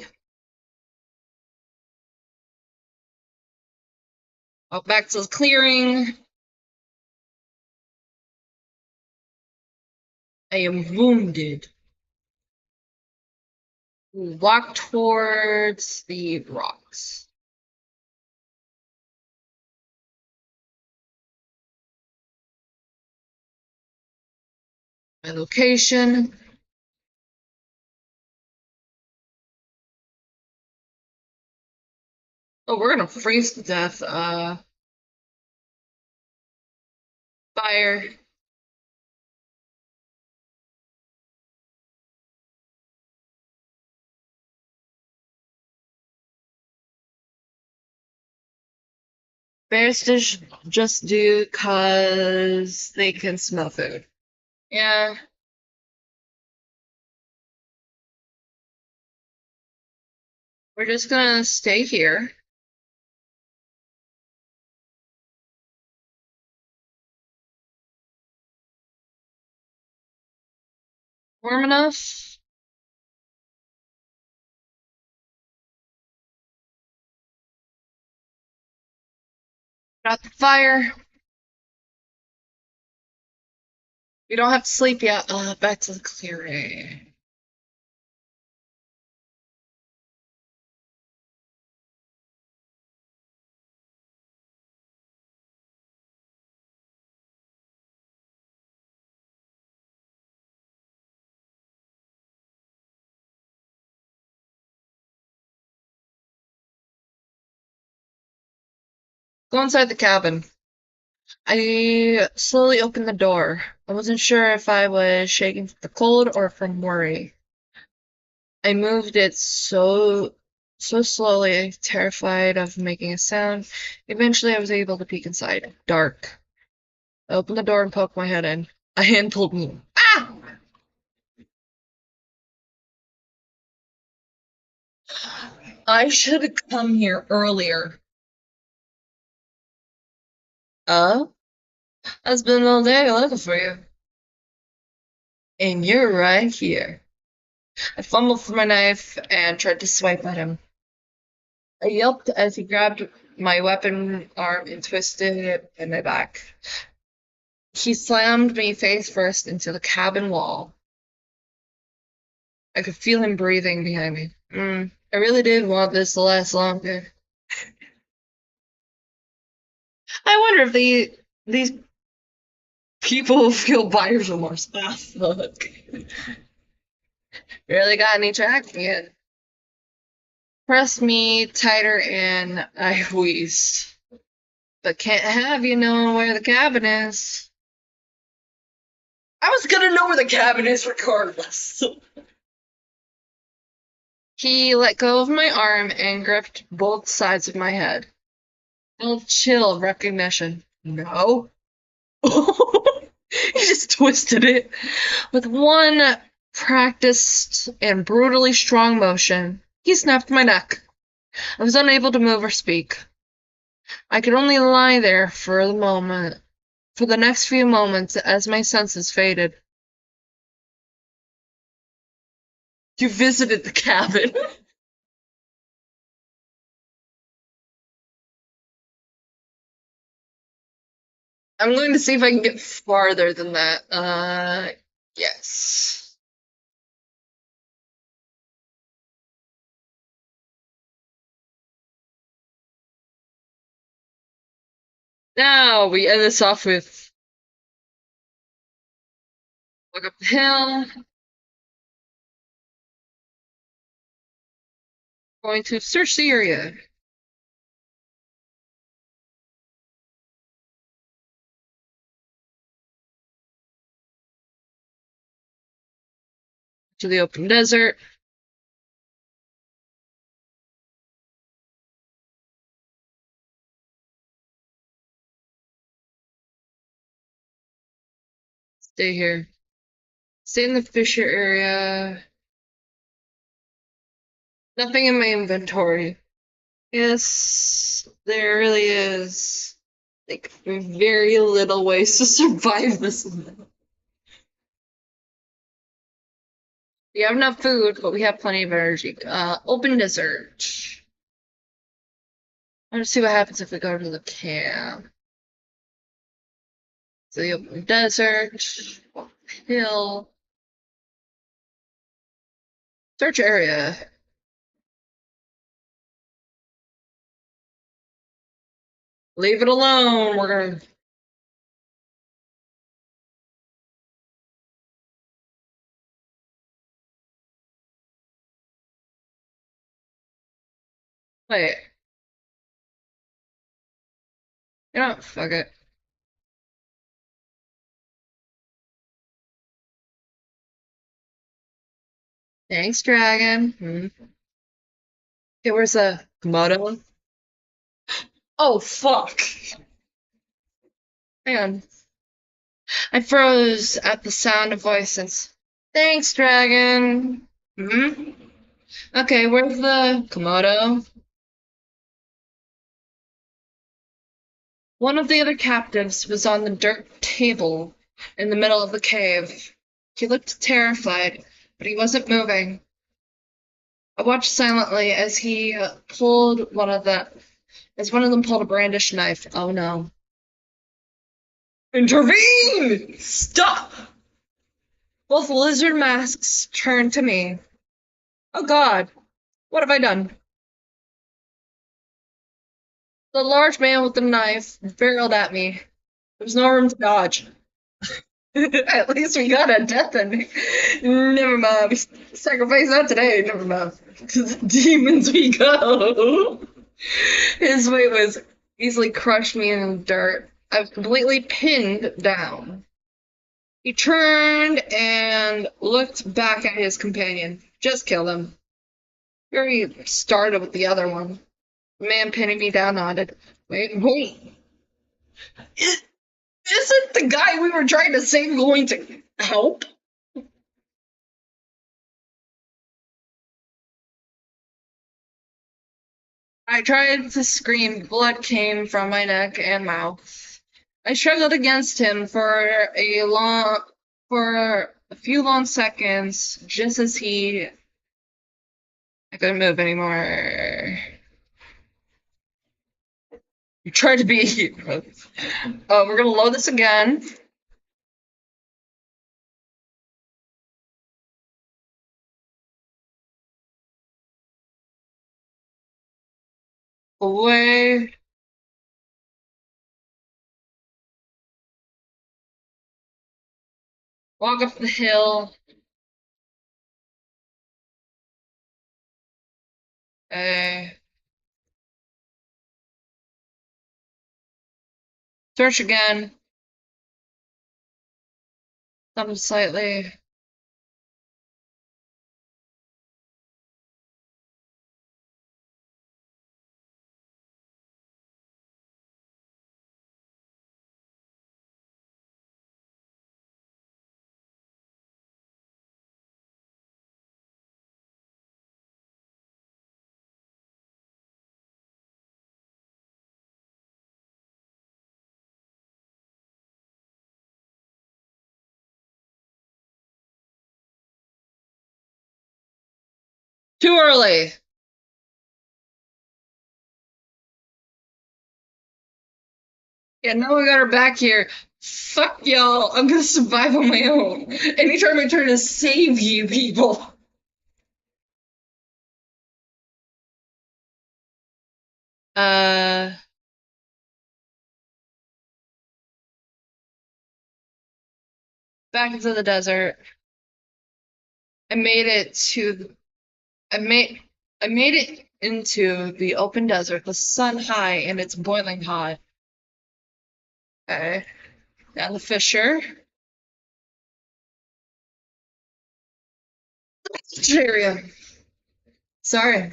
Oh, back to the clearing. I am wounded. Walk towards the rocks. My location. Oh, we're gonna freeze to death. Fire. Bears just do cause they can smell food. Yeah, we're just gonna stay here. Warm enough. Got the fire. We don't have to sleep yet. Back to the clearing. Go inside the cabin. I slowly opened the door. I wasn't sure if I was shaking from the cold or from worry. I moved it so slowly, terrified of making a sound. Eventually, I was able to peek inside. Dark. I opened the door and poked my head in. A hand pulled me. Ah! I should have come here earlier. It's been all day looking for you. And you're right here. I fumbled for my knife and tried to swipe at him. I yelped as he grabbed my weapon arm and twisted it in my back. He slammed me face first into the cabin wall. I could feel him breathing behind me. I really did want this to last longer. I wonder if these people feel buyer's remorse. Ah, fuck. Really got any traction yet? Pressed me tighter and I wheezed. But can't have you knowing where the cabin is. I was gonna know where the cabin is regardless. He let go of my arm and gripped both sides of my head. A chill of recognition. No. He just twisted it. With one practiced and brutally strong motion, he snapped my neck. I was unable to move or speak. I could only lie there for the moment, for the next few moments as my senses faded. You visited the cabin. I'm going to see if I can get farther than that. Yes. Now we end this off with walk up the hill, going to search the area to the open desert. Stay here. Stay in the Fisher area. Nothing in my inventory. Yes, there really is. Like, very little ways to survive this. We have enough food, but we have plenty of energy. Open desert. Let's see what happens if we go to the camp. So the open desert, hill, search area. Leave it alone. We're gonna. Wait. You know what? Fuck it. Thanks, dragon. Okay, where's the Komodo? Oh, fuck. Hang on. I froze at the sound of voices. Thanks, dragon. Okay, where's the Komodo? One of the other captives was on the dirt table in the middle of the cave. He looked terrified, but he wasn't moving. I watched silently as he pulled as one of them pulled a brandished knife. Oh no. Intervene! Stop! Both lizard masks turned to me. Oh god, what have I done? The large man with the knife barreled at me. There was no room to dodge. At least we got a death ending. Never mind. Sacrifice that today. Never mind. To the demons we go. His weight was easily crushed me in the dirt. I was completely pinned down. He turned and looked back at his companion. Just killed him. He started with the other one. The man pinning me down nodded. Wait. Isn't the guy we were trying to save going to help? I tried to scream. Blood came from my neck and mouth. I struggled against him for a few long seconds, just as I couldn't move anymore. You tried to be a hero. We're gonna load this again. Away. Walk up the hill. Search again. Something slightly. Too early. Yeah, now we got her back here. Fuck y'all. I'm gonna survive on my own. Anytime I try to save you people. Uh, Back into the desert. I made it to. I made. I made it into the open desert. The sun high and it's boiling hot. Okay. Down the fissure. Area. Sorry.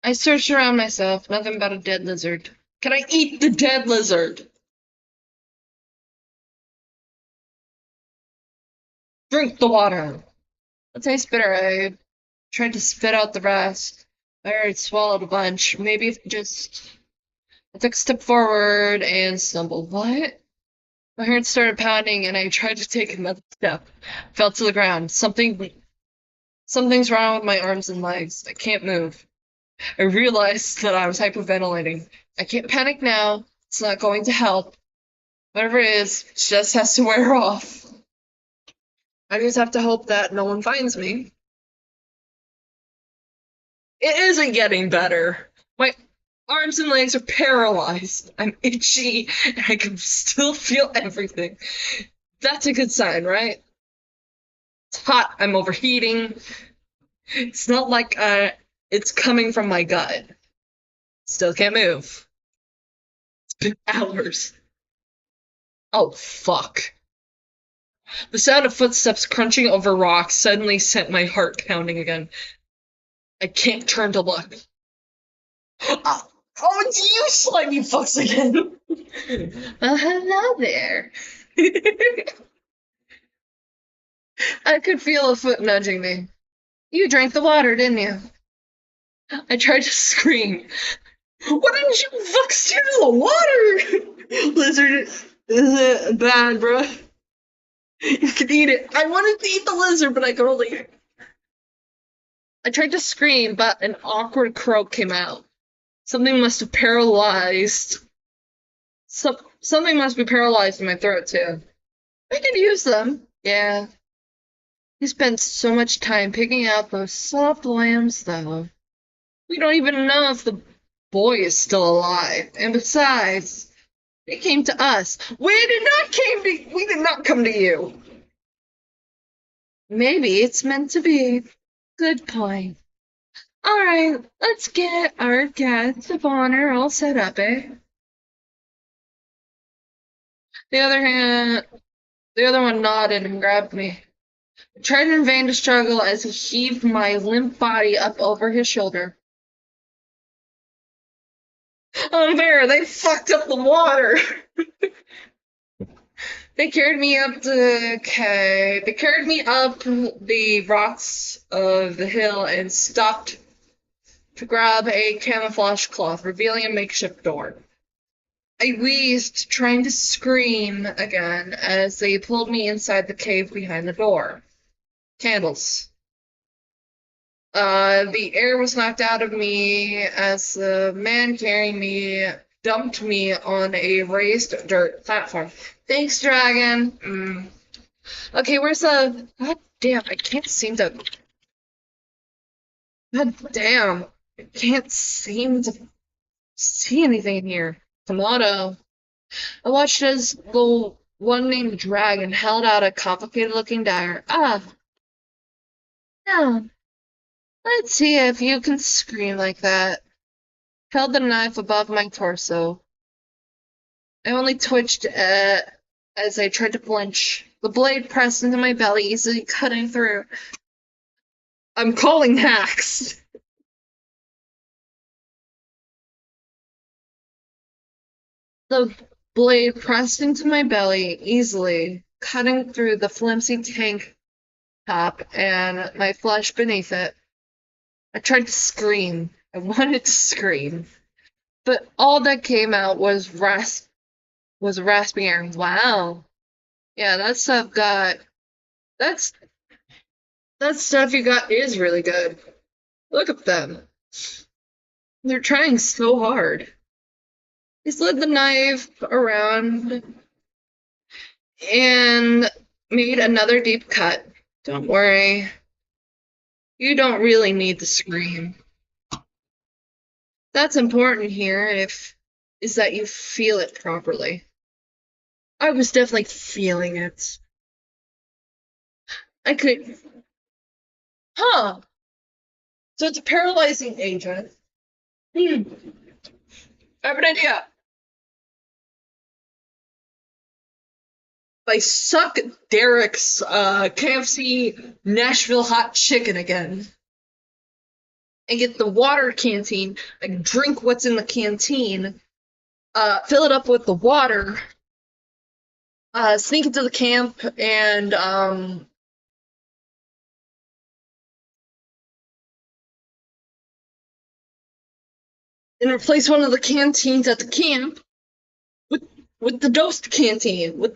I searched around myself. Nothing but a dead lizard. Can I eat the dead lizard? Drink the water. It tastes bitter. I tried to spit out the rest. I already swallowed a bunch. Maybe if just I took a step forward and stumbled. What? My heart started pounding, and I tried to take another step. Fell to the ground. Something's wrong with my arms and legs. I can't move. I realized that I was hyperventilating. I can't panic now. It's not going to help. Whatever it is, it just has to wear off. I just have to hope that no one finds me. It isn't getting better. My arms and legs are paralyzed. I'm itchy, and I can still feel everything. That's a good sign, right? It's hot. I'm overheating. It's not like it's coming from my gut. Still can't move. It's been hours. Oh, fuck. The sound of footsteps crunching over rocks suddenly sent my heart pounding again. I can't turn to look. Oh, it's you slimy fucks again. Hello there. I could feel a foot nudging me. You drank the water, didn't you? I tried to scream. What did you fucks do to the water? Lizard is it bad, bro? You can eat it. I wanted to eat the lizard, but I could only eat it. I tried to scream, but an awkward croak came out. Something must have paralyzed. Something must be paralyzed in my throat, too. I could use them. Yeah. You spent so much time picking out those soft lambs, though. We don't even know if the boy is still alive. And besides, they came to us. We did not come to you. Maybe it's meant to be. Good point. Alright, let's get our guests of honor all set up, eh? The other one nodded and grabbed me. I tried in vain to struggle as he heaved my limp body up over his shoulder. Unfair, they fucked up the water! They carried me up the rocks of the hill and stopped to grab a camouflage cloth, revealing a makeshift door. I wheezed, trying to scream again as they pulled me inside the cave behind the door. Candles. The air was knocked out of me as the man carrying me dumped me on a raised dirt platform. Thanks, Dragon. Okay, where's the... God damn, I can't seem to... God damn, I can't seem to see anything in here. Tomato. I watched as the one named Dragon held out a complicated-looking dagger. Ah. Now, let's see if you can scream like that. Held the knife above my torso. I only twitched as I tried to flinch. The blade pressed into my belly, easily cutting through. I'm calling hacks! The blade pressed into my belly, easily, cutting through the flimsy tank top and my flesh beneath it. I tried to scream. I wanted to scream. But all that came out was rasping air. Wow. Yeah, that stuff you got is really good. Look at them. They're trying so hard. He slid the knife around and made another deep cut. Don't worry. You don't really need to scream. That's important here is that you feel it properly. I was definitely feeling it. I could... Huh. So it's a paralyzing agent. I have an idea. I suck Derek's KFC Nashville hot chicken again. And get the water canteen. I drink what's in the canteen. Fill it up with the water. Sneak into the camp and and replace one of the canteens at the camp with the dosed canteen.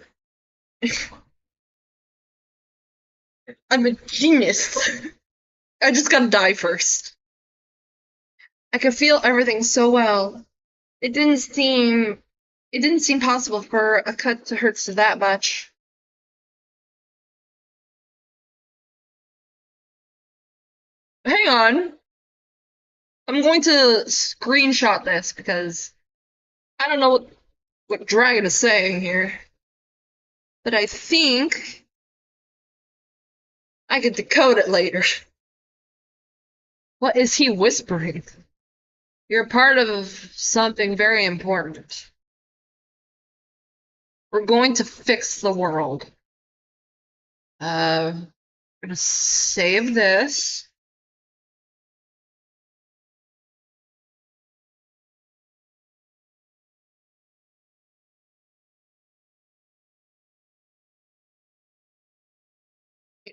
I'm a genius. I just gotta die first. I could feel everything so well. It didn't seem possible for a cut to hurt so that much. Hang on. I'm going to screenshot this because I don't know what Dragon is saying here. But I think I can decode it later. What is he whispering? You're part of something very important. We're going to fix the world. I'm gonna save this.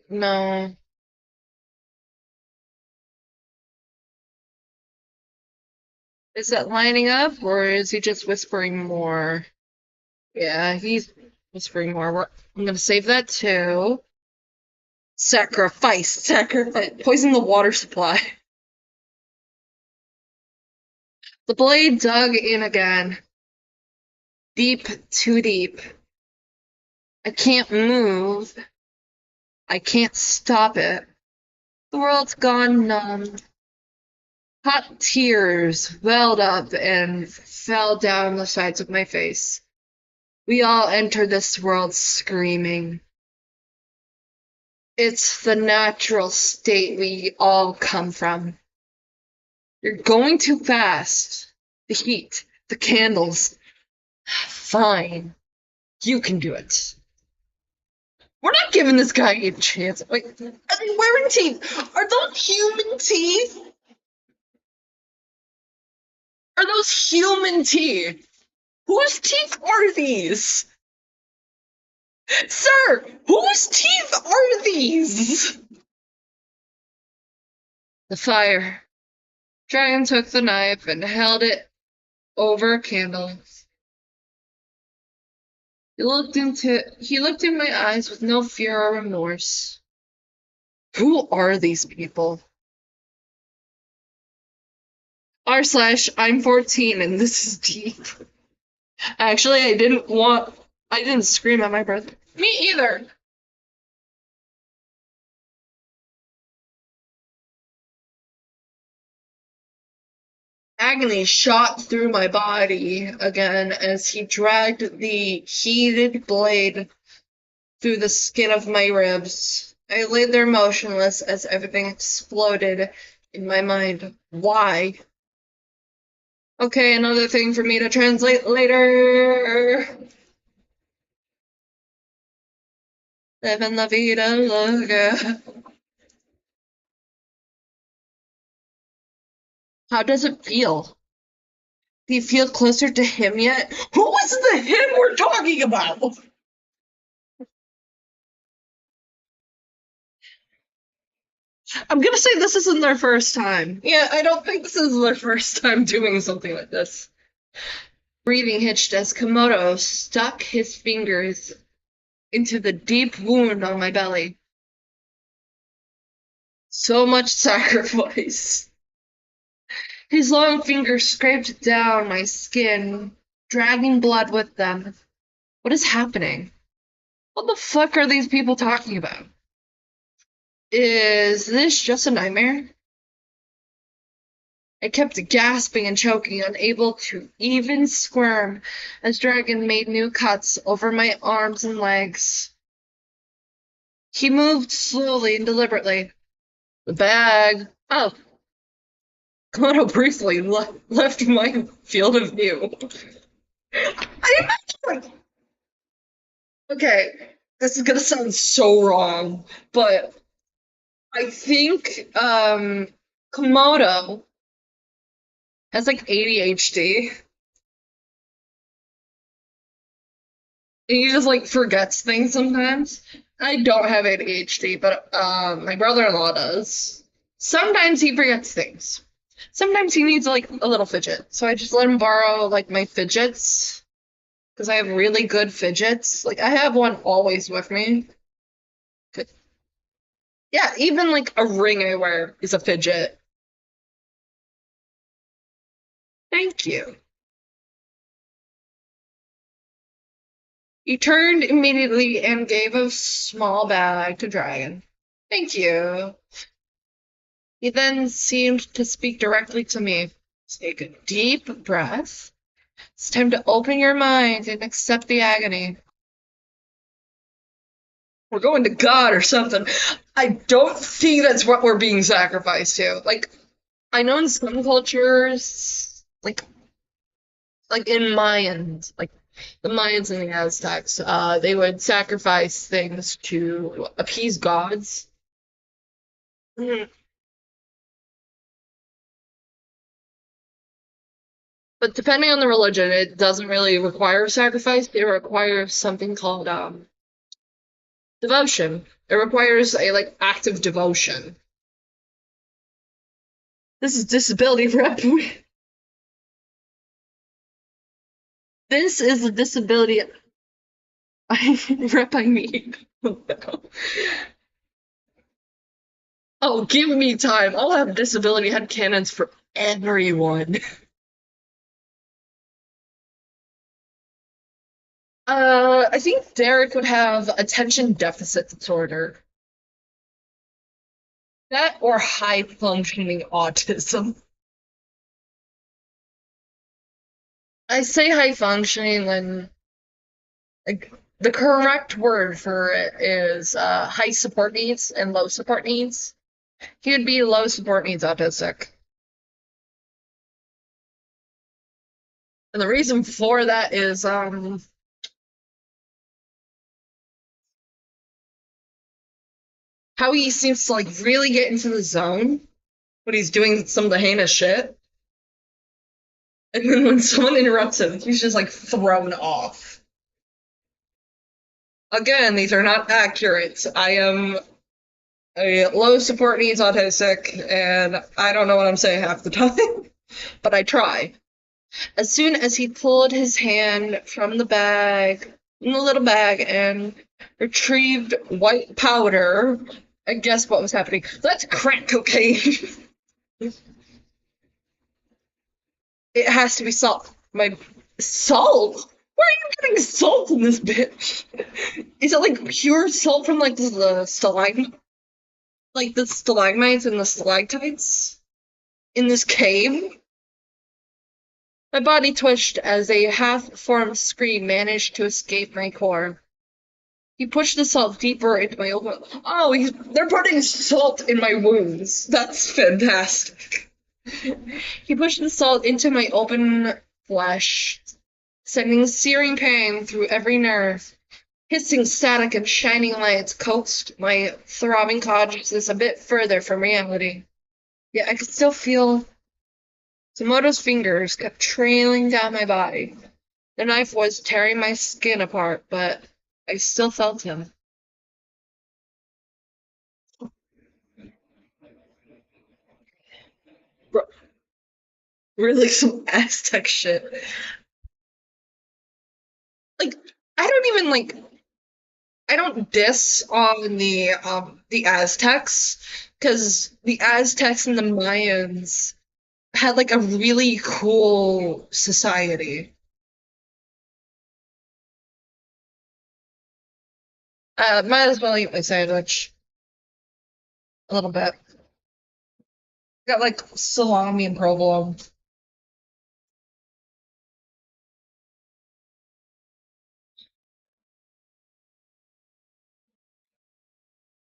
No. Is that lining up, or is he just whispering more? Yeah, he's whispering more. I'm gonna save that too. Sacrifice! Poison the water supply. The blade dug in again. Deep, too deep. I can't move. I can't stop it. The world's gone numb. Hot tears welled up and fell down the sides of my face. We all enter this world screaming. It's the natural state we all come from. You're going too fast. The heat, the candles. Fine. You can do it. We're not giving this guy a chance. Wait, are they wearing teeth? Are those human teeth? Are those human teeth? Whose teeth are these? Sir, whose teeth are these? The fire. Dragon took the knife and held it over a candle. He looked in my eyes with no fear or remorse. Who are these people? r/I'm 14 and this is deep. Actually, I didn't scream at my brother. Me either. Agony shot through my body again as he dragged the heated blade through the skin of my ribs. I lay there motionless as everything exploded in my mind. Why? Okay, another thing for me to translate later. Living la vida loca. How does it feel? Do you feel closer to him yet? Who is the him we're talking about? I'm gonna say this isn't their first time. Yeah, I don't think this is their first time doing something like this. Breathing hitched as Komodo stuck his fingers into the deep wound on my belly. So much sacrifice. His long fingers scraped down my skin, dragging blood with them. What is happening? What the fuck are these people talking about? Is this just a nightmare? I kept gasping and choking, unable to even squirm, as Dragon made new cuts over my arms and legs. He moved slowly and deliberately. The bag. Oh. Komodo briefly left my field of view. I imagine. Okay, this is gonna sound so wrong, but I think Komodo has like ADHD. He just like forgets things sometimes. I don't have ADHD, but my brother-in-law does. Sometimes he forgets things. Sometimes he needs like a little fidget, so I just let him borrow like my fidgets because I have really good fidgets. Like I have one always with me. Yeah, even like a ring I wear is a fidget. Thank you. He turned immediately and gave a small bag to Dragon. Thank you. He then seemed to speak directly to me. Take a deep breath. It's time to open your mind and accept the agony. We're going to God or something. I don't think that's what we're being sacrificed to. Like, I know in some cultures, like in Mayans, like the Mayans and the Aztecs, they would sacrifice things to appease gods. Mhm. But depending on the religion, it doesn't really require sacrifice. It requires something called devotion. It requires a like active devotion. This is disability rep. This is the disability rep I need. Oh, give me time. I'll have disability headcanons for everyone. I think Derek would have attention deficit disorder. That or high functioning autism. I say high functioning when like the correct word for it is high support needs and low support needs. He would be low support needs autistic. And the reason for that is how he seems to like really get into the zone when he's doing some of the heinous shit. And then when someone interrupts him, he's just like thrown off. Again, these are not accurate. I am a low support needs autistic, and I don't know what I'm saying half the time, but I try. As soon as he pulled his hand from the bag, from the little bag, and retrieved white powder, I guess what was happening. That's crack cocaine. It has to be salt. My salt? Where are you getting salt in this bitch? Is it like pure salt from like the stalagmites and the stalactites in this cave? My body twitched as a half-formed scream managed to escape my core. He pushed the salt deeper into my open. Oh, they're putting salt in my wounds. That's fantastic. He pushed the salt into my open flesh, sending searing pain through every nerve. Hissing static and shining lights coaxed my throbbing consciousness a bit further from reality. Yet I could still feel Tomoto's fingers kept trailing down my body. The knife was tearing my skin apart, but I still felt him. Bro, really some Aztec shit. Like, I don't even like I don't diss on the Aztecs because the Aztecs and the Mayans had like a really cool society. Might as well eat my sandwich a little bit. Got like salami and provolone.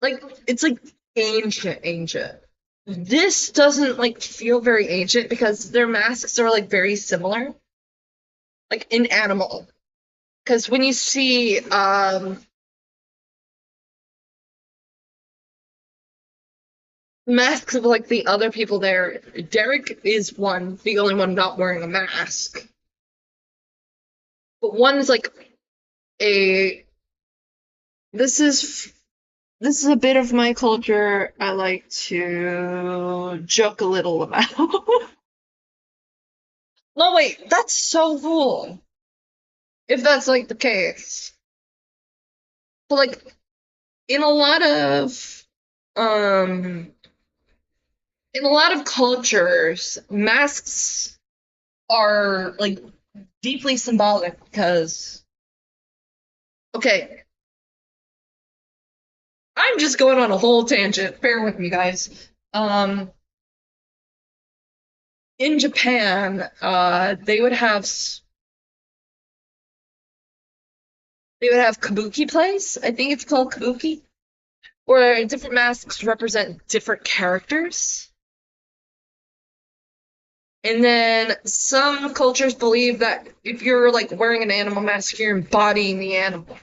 Like it's like ancient. This doesn't like feel very ancient because their masks are like very similar, like in animal. Because when you see masks of like the other people there, Derek is the only one not wearing a mask. But one's like a this is this is a bit of my culture I like to joke a little about. No, wait, that's so cool. If that's like the case. But like in a lot of um in a lot of cultures, masks are like deeply symbolic because okay, I'm just going on a whole tangent. Bear with me, guys. Um in Japan, they would have kabuki plays. I think it's called kabuki, where different masks represent different characters. And then some cultures believe that if you're like wearing an animal mask, you're embodying the animal.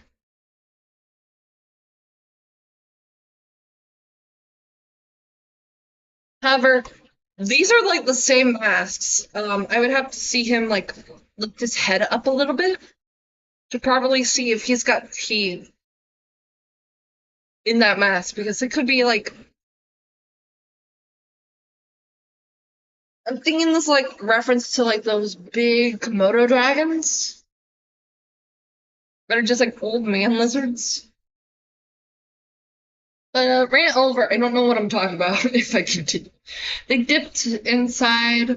However, these are like the same masks. I would have to see him like lift his head up a little bit to probably see if he's got teeth in that mask because it could be like I'm thinking this like reference to like those big Komodo dragons that are just like old man lizards. But rant over. I don't know what I'm talking about if I continue. They dipped inside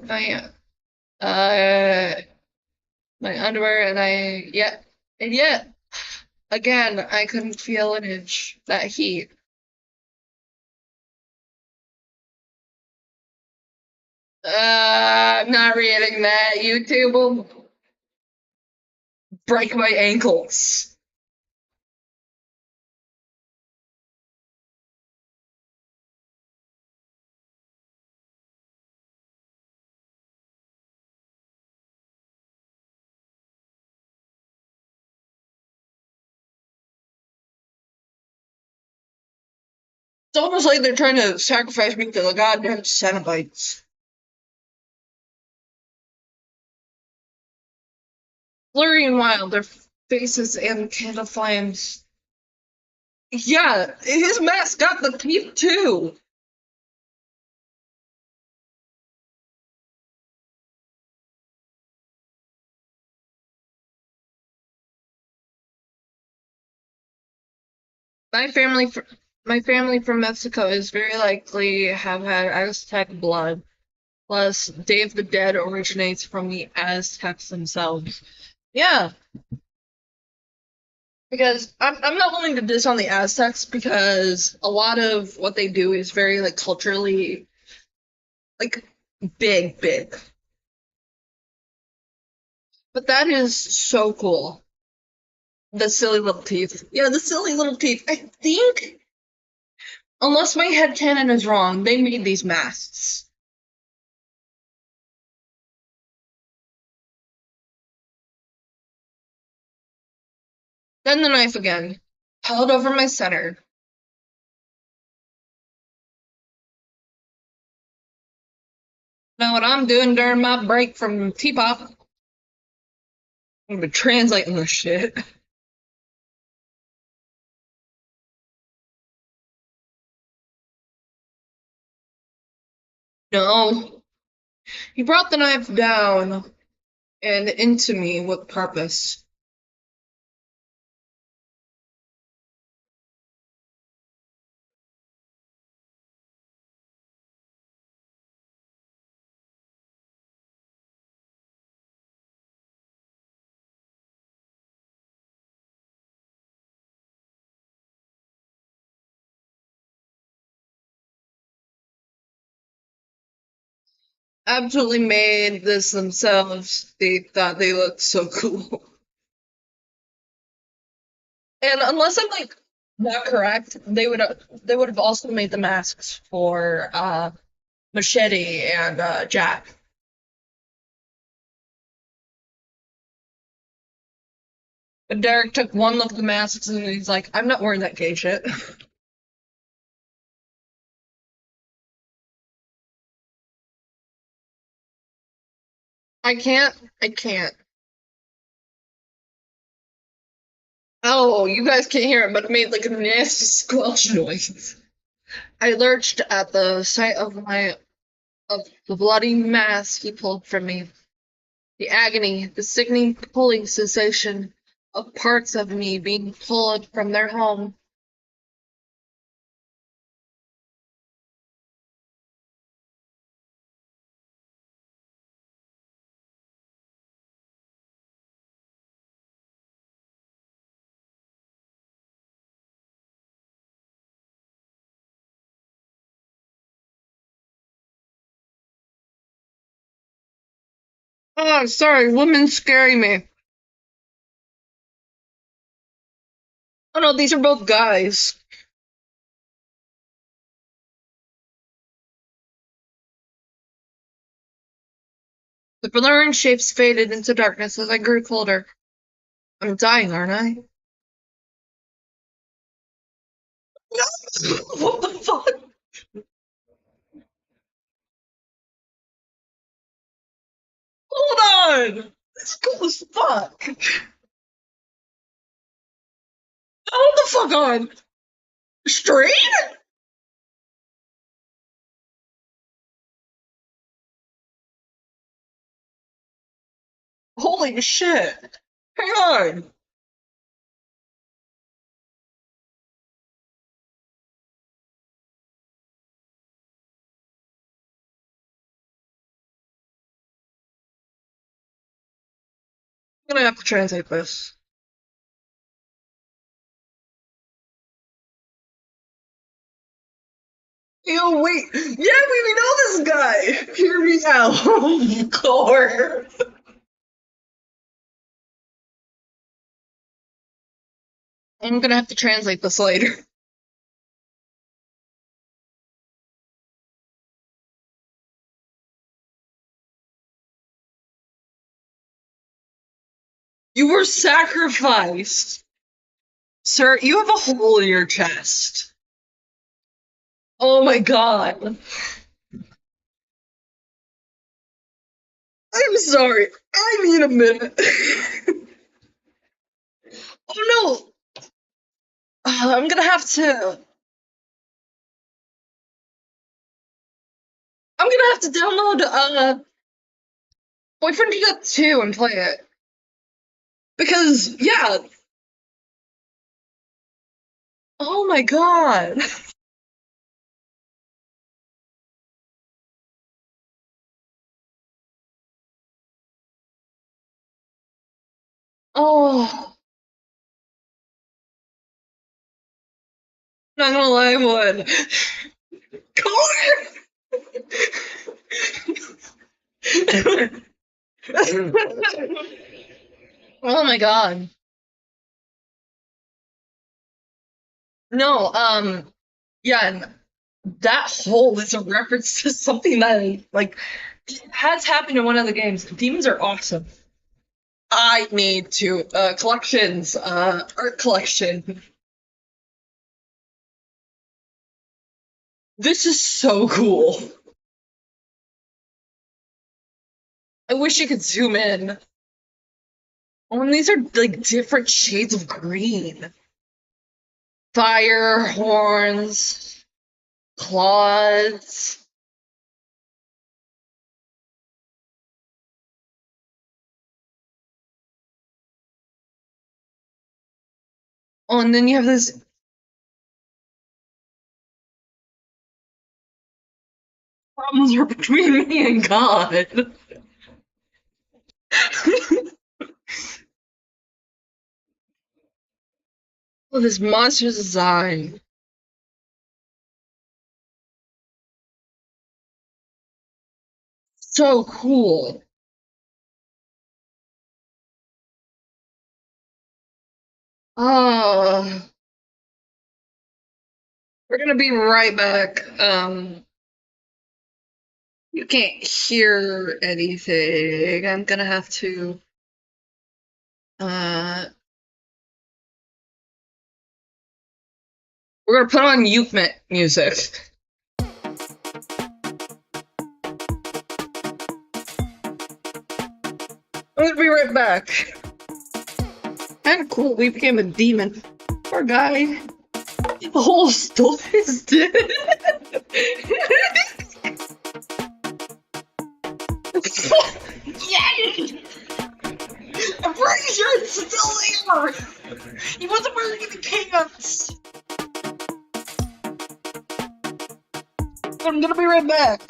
uh my underwear and yet again I couldn't feel an inch that heat. I'm not reading that. YouTube will break my ankles. It's almost like they're trying to sacrifice me to the goddamn Cenobites. Blurry and wild, their faces and candle flames. Yeah, his mask got the teeth too. My family, fr- my family from Mexico is very likely have had Aztec blood. Plus, Day of the Dead originates from the Aztecs themselves. Yeah, because I'm not willing to diss on the Aztecs because a lot of what they do is very like culturally like big. But that is so cool. The silly little teeth. Yeah, the silly little teeth. I think, unless my headcanon is wrong, they made these masks. Then the knife again, held over my center. Now what I'm doing during my break from T-pop, I'm gonna be translating this shit. No, he brought the knife down and into me with purpose. Absolutely made this themselves. They thought they looked so cool. And unless I'm like not correct, they would have also made the masks for Machete and Jack. But Derek took one look at the masks and he's like, I'm not wearing that gay shit. I can't. I can't. Oh, you guys can't hear it, but it made like a nasty squelch noise. I lurched at the sight of the bloody mass he pulled from me. The agony, the sickening pulling sensation of parts of me being pulled from their home. Oh, sorry, women scaring me. Oh no, these are both guys. The blurring shapes faded into darkness as I grew colder. I'm dying, aren't I? What the fuck? Hold on! This is cool as fuck! Hold the fuck on! Straight? Holy shit! Hang on! I'm gonna have to translate this. Yo, wait! Yeah, we know this guy! Hear me out! Core! I'm gonna have to translate this later. You were sacrificed! Sir, you have a hole in your chest. Oh my god. I'm sorry. I need a minute. Oh no! I'm gonna have to. I'm gonna have to download Boyfriend You Got 2 and play it. Because, yeah. Oh my god. Oh. Not gonna lie, I would. Oh my god. No, yeah, and that hole is a reference to something that, like, has happened in one of the games. Demons are awesome. I need to, collections, art collection. This is so cool. I wish you could zoom in. Oh, and these are, like, different shades of green. Fire, horns, claws. Oh, and then you have this problems are between me and God. Oh, this monster's design. So cool. Oh, we're gonna be right back. You can't hear anything. I'm gonna have to, uh, we're gonna put on Yuke music. I'm gonna be right back. kind of cool. We became a demon. Poor guy. The whole store is dead. Yay! I'm pretty sure it's still there. He wasn't wearing any pants. I'm gonna be right back.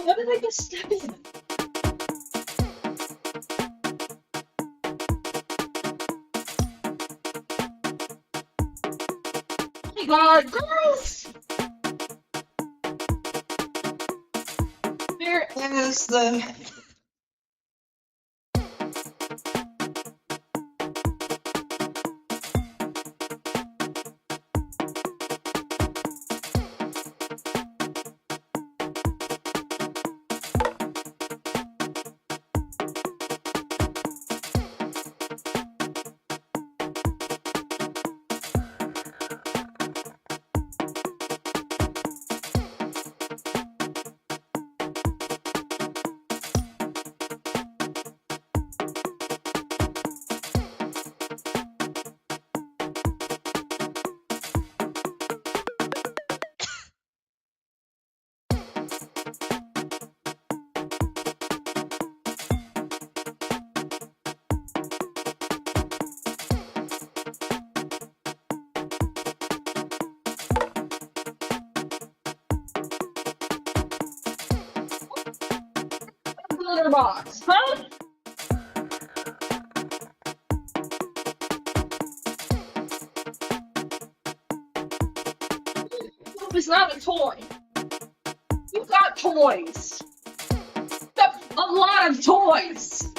What did I just step in? Oh my god, girls! There is the... litter box, huh? It's not a toy. You've got toys. That's a lot of toys.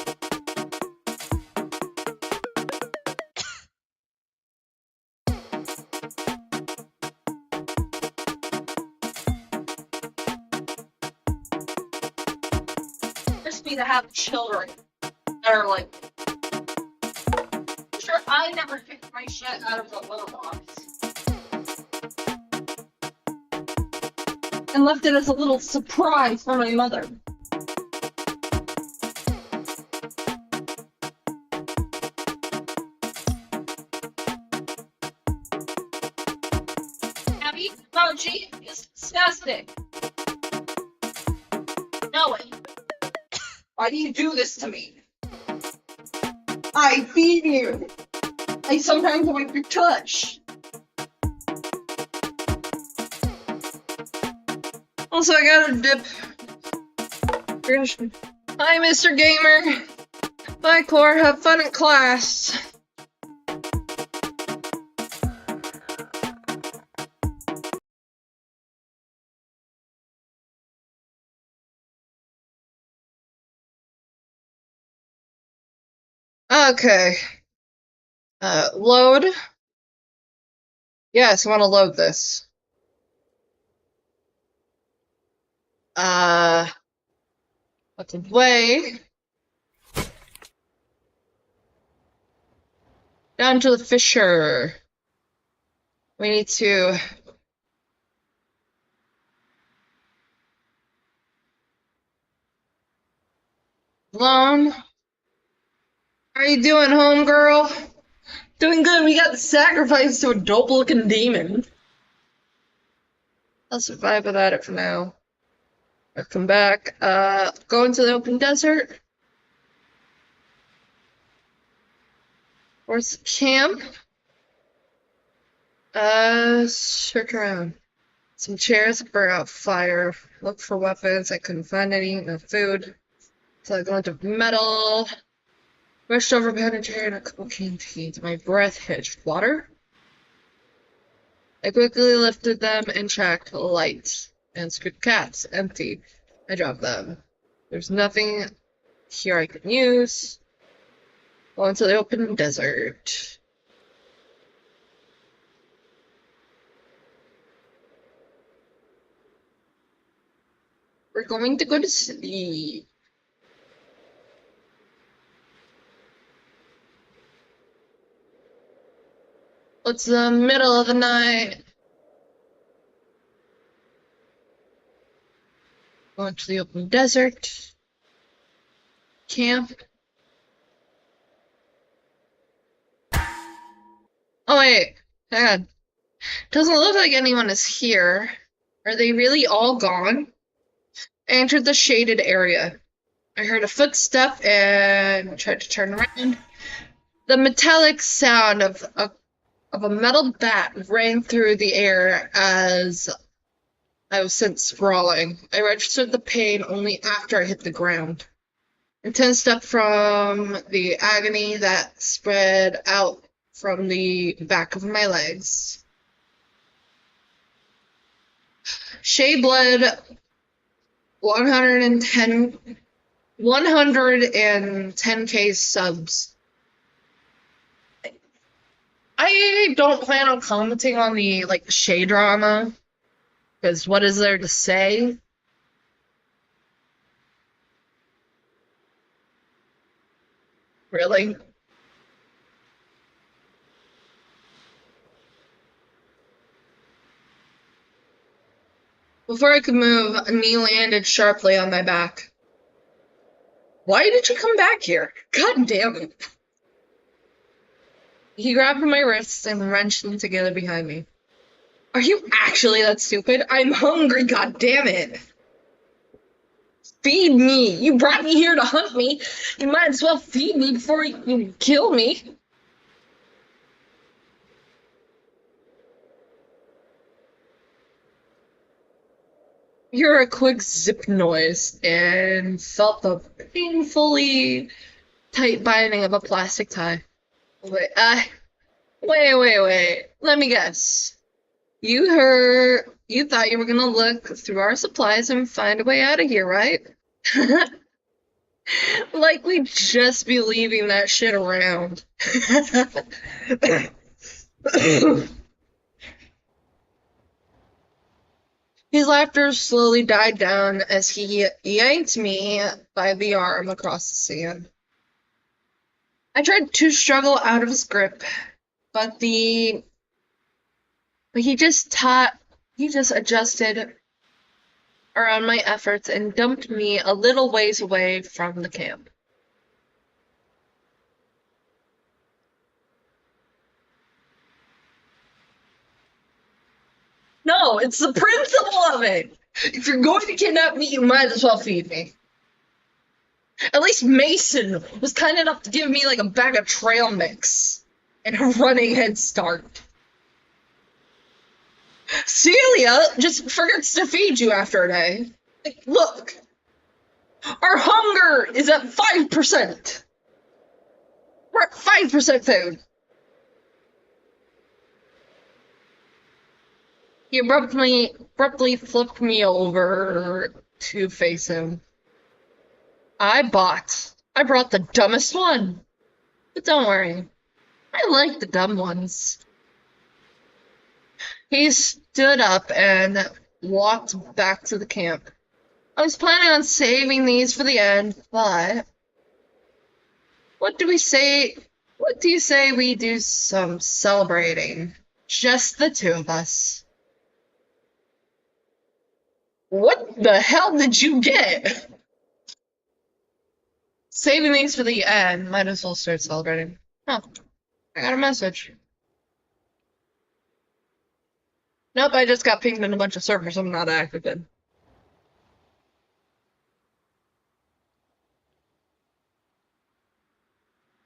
Just me to have children that are like, sure, I never picked my shit out of the litter box. And left it as a little surprise for my mother. algae is disgusting. No way. Why do you do this to me? I feed you. I sometimes want your touch. Also, I got a dip. Hi, Mr. Gamer. Bye, Core. Have fun in class. Okay. Load. Yes, I want to load this. Let's play. Down to the Fisher. We need to... Lone. How are you doing, homegirl? Doing good. We got sacrificed to a dope-looking demon. I'll survive without it for now. I'll come back. Go into the open desert. Where's the camp? Search around. Some chairs, burn out fire. Look for weapons. I couldn't find any. No food. So I go into metal. Rushed over behind a chair and a couple canteens. My breath hitched. Water? I quickly lifted them and checked lights. And screwed cats. Empty. I dropped them. There's nothing here I can use. Go into the open desert. We're going to go to sleep. It's the middle of the night. Going to the open desert. Camp. Oh wait, hang on. Doesn't look like anyone is here. Are they really all gone? I entered the shaded area. I heard a footstep and tried to turn around. The metallic sound of a metal bat rang through the air as I was sent sprawling. I registered the pain only after I hit the ground. Intense step from the agony that spread out from the back of my legs. Shea blood 110K subs. I don't plan on commenting on the Shea drama, because what is there to say? Really? Before I could move, a knee landed sharply on my back. Why did you come back here? God damn it. He grabbed my wrists and wrenched them together behind me. Are you actually that stupid? I'm hungry, god damn it. Feed me. You brought me here to hunt me. You might as well feed me before you kill me. You heard a quick zip noise and felt the painfully tight binding of a plastic tie. Wait. Let me guess. You thought you were gonna look through our supplies and find a way out of here, right? Like we'd just be leaving that shit around. His laughter slowly died down as he yanked me by the arm across the sand. I tried to struggle out of his grip, but he just adjusted around my efforts and dumped me a little ways away from the camp. No, No, it's the principle of it. If you're going to kidnap me, you might as well feed me. At least Mason was kind enough to give me like a bag of trail mix and a running head start. Celia just forgets to feed you after a day. Like, look, our hunger is at 5%. We're at 5% food. He abruptly flipped me over to face him. I brought the dumbest one. But don't worry, I like the dumb ones. He stood up and walked back to the camp. I was planning on saving these for the end, but what do you say we do some celebrating? Just the two of us. What the hell did you get? Saving these for the end. Might as well start celebrating. Oh, I got a message. Nope, I just got pinged in a bunch of servers I'm not active in.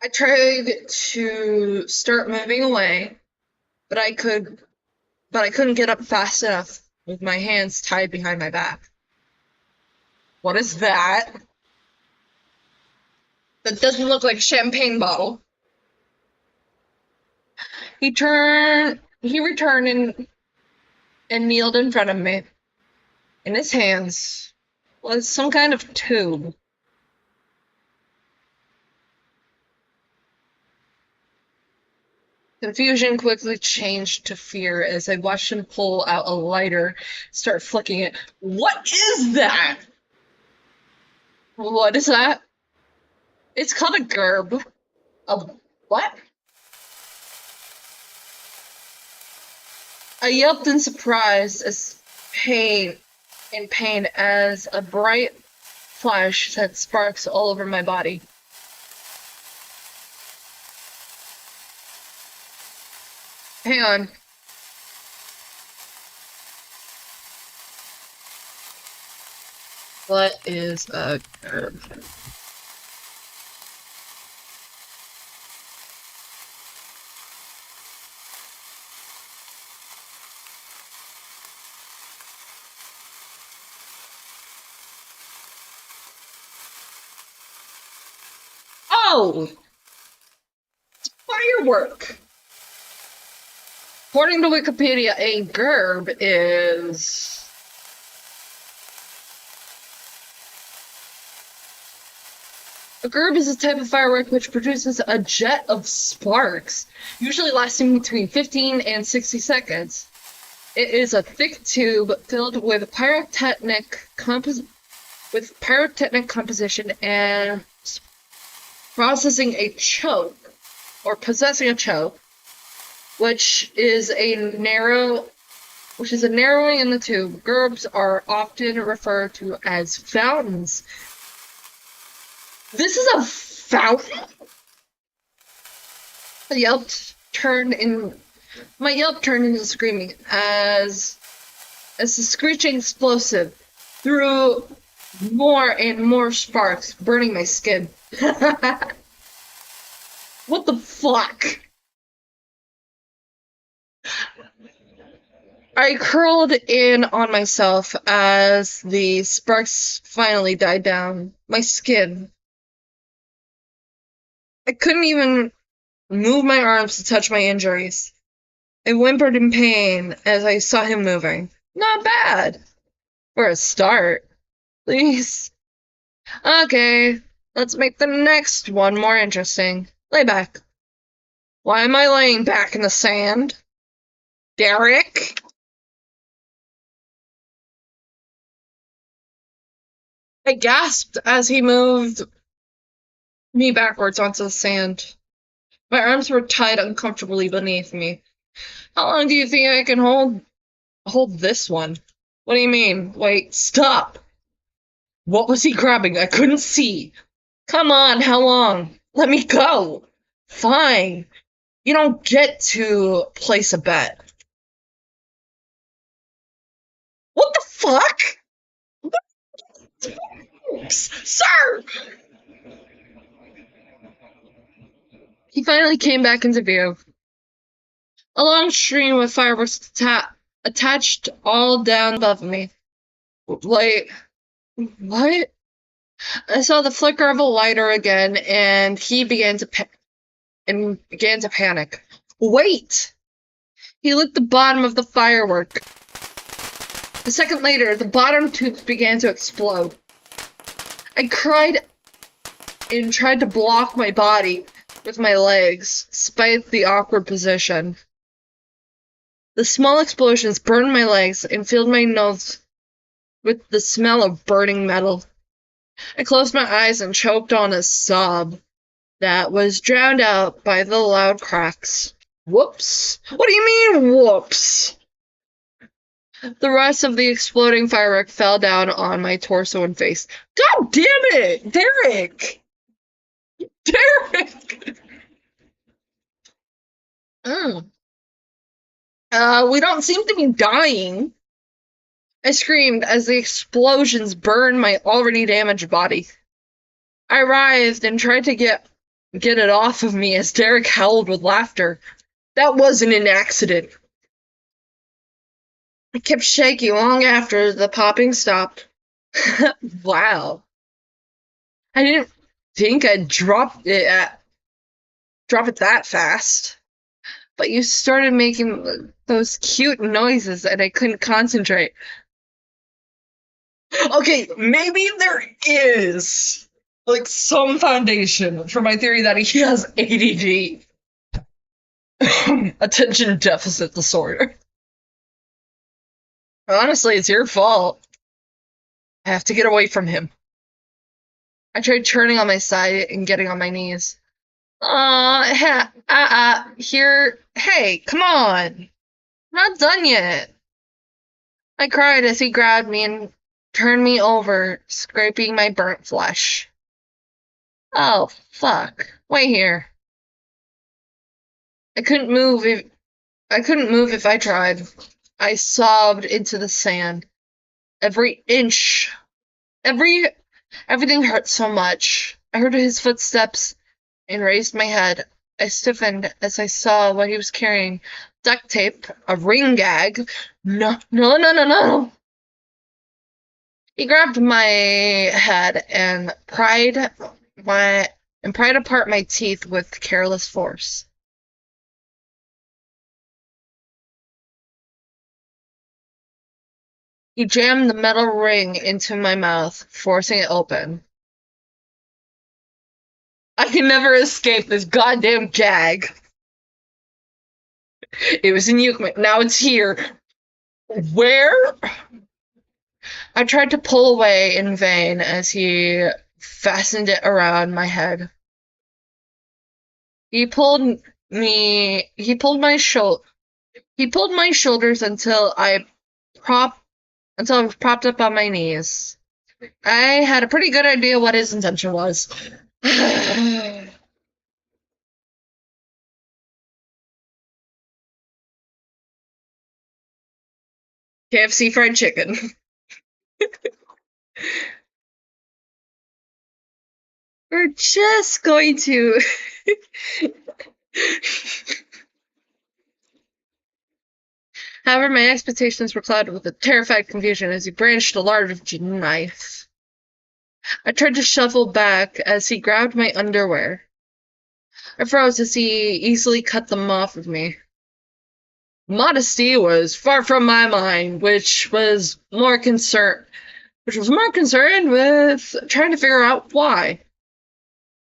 I tried to start moving away, but I couldn't get up fast enough with my hands tied behind my back. What is that? That doesn't look like a champagne bottle. He returned and kneeled in front of me. In his hands was some kind of tube. Confusion quickly changed to fear as I watched him pull out a lighter, start flicking it. What is that? What is that? It's called a gerb. A what? I yelped in surprise in pain as a bright flash sent sparks all over my body. Hang on. What is a gerb? Oh! Firework! According to Wikipedia, a gerb is... A gerb is a type of firework which produces a jet of sparks, usually lasting between 15 and 60 seconds. It is a thick tube filled with pyrotechnic composition and possessing a choke, which is a narrowing in the tube. Gerbs are often referred to as fountains. This is a fountain? My yelp turned into screaming as the screeching explosive threw more and more sparks, burning my skin. What the fuck? I curled in on myself as the sparks finally died down. My skin. I couldn't even move my arms to touch my injuries. I whimpered in pain as I saw him moving. Not bad. For a start. Please. Okay, let's make the next one more interesting. Lay back. Why am I laying back in the sand? Derek? I gasped as he moved me backwards onto the sand. My arms were tied uncomfortably beneath me. How long do you think I can hold this one? What do you mean? Wait, stop! What was he grabbing? I couldn't see. Come on, how long? Let me go. Fine. You don't get to place a bet. fuck? Sir! He finally came back into view. A long stream of fireworks attached all down above me. Like, what? I saw the flicker of a lighter again, and he began to panic. Wait! He lit the bottom of the firework. A second later, the bottom tube began to explode. I cried and tried to block my body with my legs, despite the awkward position. The small explosions burned my legs and filled my nose with the smell of burning metal. I closed my eyes and choked on a sob that was drowned out by the loud cracks. Whoops! What do you mean, whoops? The rest of the exploding firework fell down on my torso and face. God damn it! Derek! Derek! We don't seem to be dying. I screamed as the explosions burned my already damaged body. I writhed and tried to get it off of me as Derek howled with laughter. That wasn't an accident. I kept shaking long after the popping stopped. Wow. I didn't think I'd drop it that fast. But you started making those cute noises and I couldn't concentrate. Okay, maybe there is like some foundation for my theory that he has ADD. Attention deficit disorder. Honestly, it's your fault. I have to get away from him. I tried turning on my side and getting on my knees. Here. Hey, come on. Not done yet. I cried as he grabbed me and turned me over, scraping my burnt flesh. Oh, fuck. Wait here. I couldn't move if I tried. I sobbed into the sand. Every inch. Everything hurt so much. I heard his footsteps and raised my head. I stiffened as I saw what he was carrying. Duct tape, a ring gag. No. He grabbed my head and pried apart my teeth with careless force. He jammed the metal ring into my mouth, forcing it open. I can never escape this goddamn gag. It was in Yucatan. Now it's here. Where? I tried to pull away in vain as he fastened it around my head. He pulled my shoulders until I was propped up on my knees. I had a pretty good idea what his intention was. KFC fried chicken. We're just going to However, my expectations were clouded with a terrified confusion as he brandished a large knife. I tried to shuffle back as he grabbed my underwear. I froze as he easily cut them off of me. Modesty was far from my mind, which was more concerned with trying to figure out why.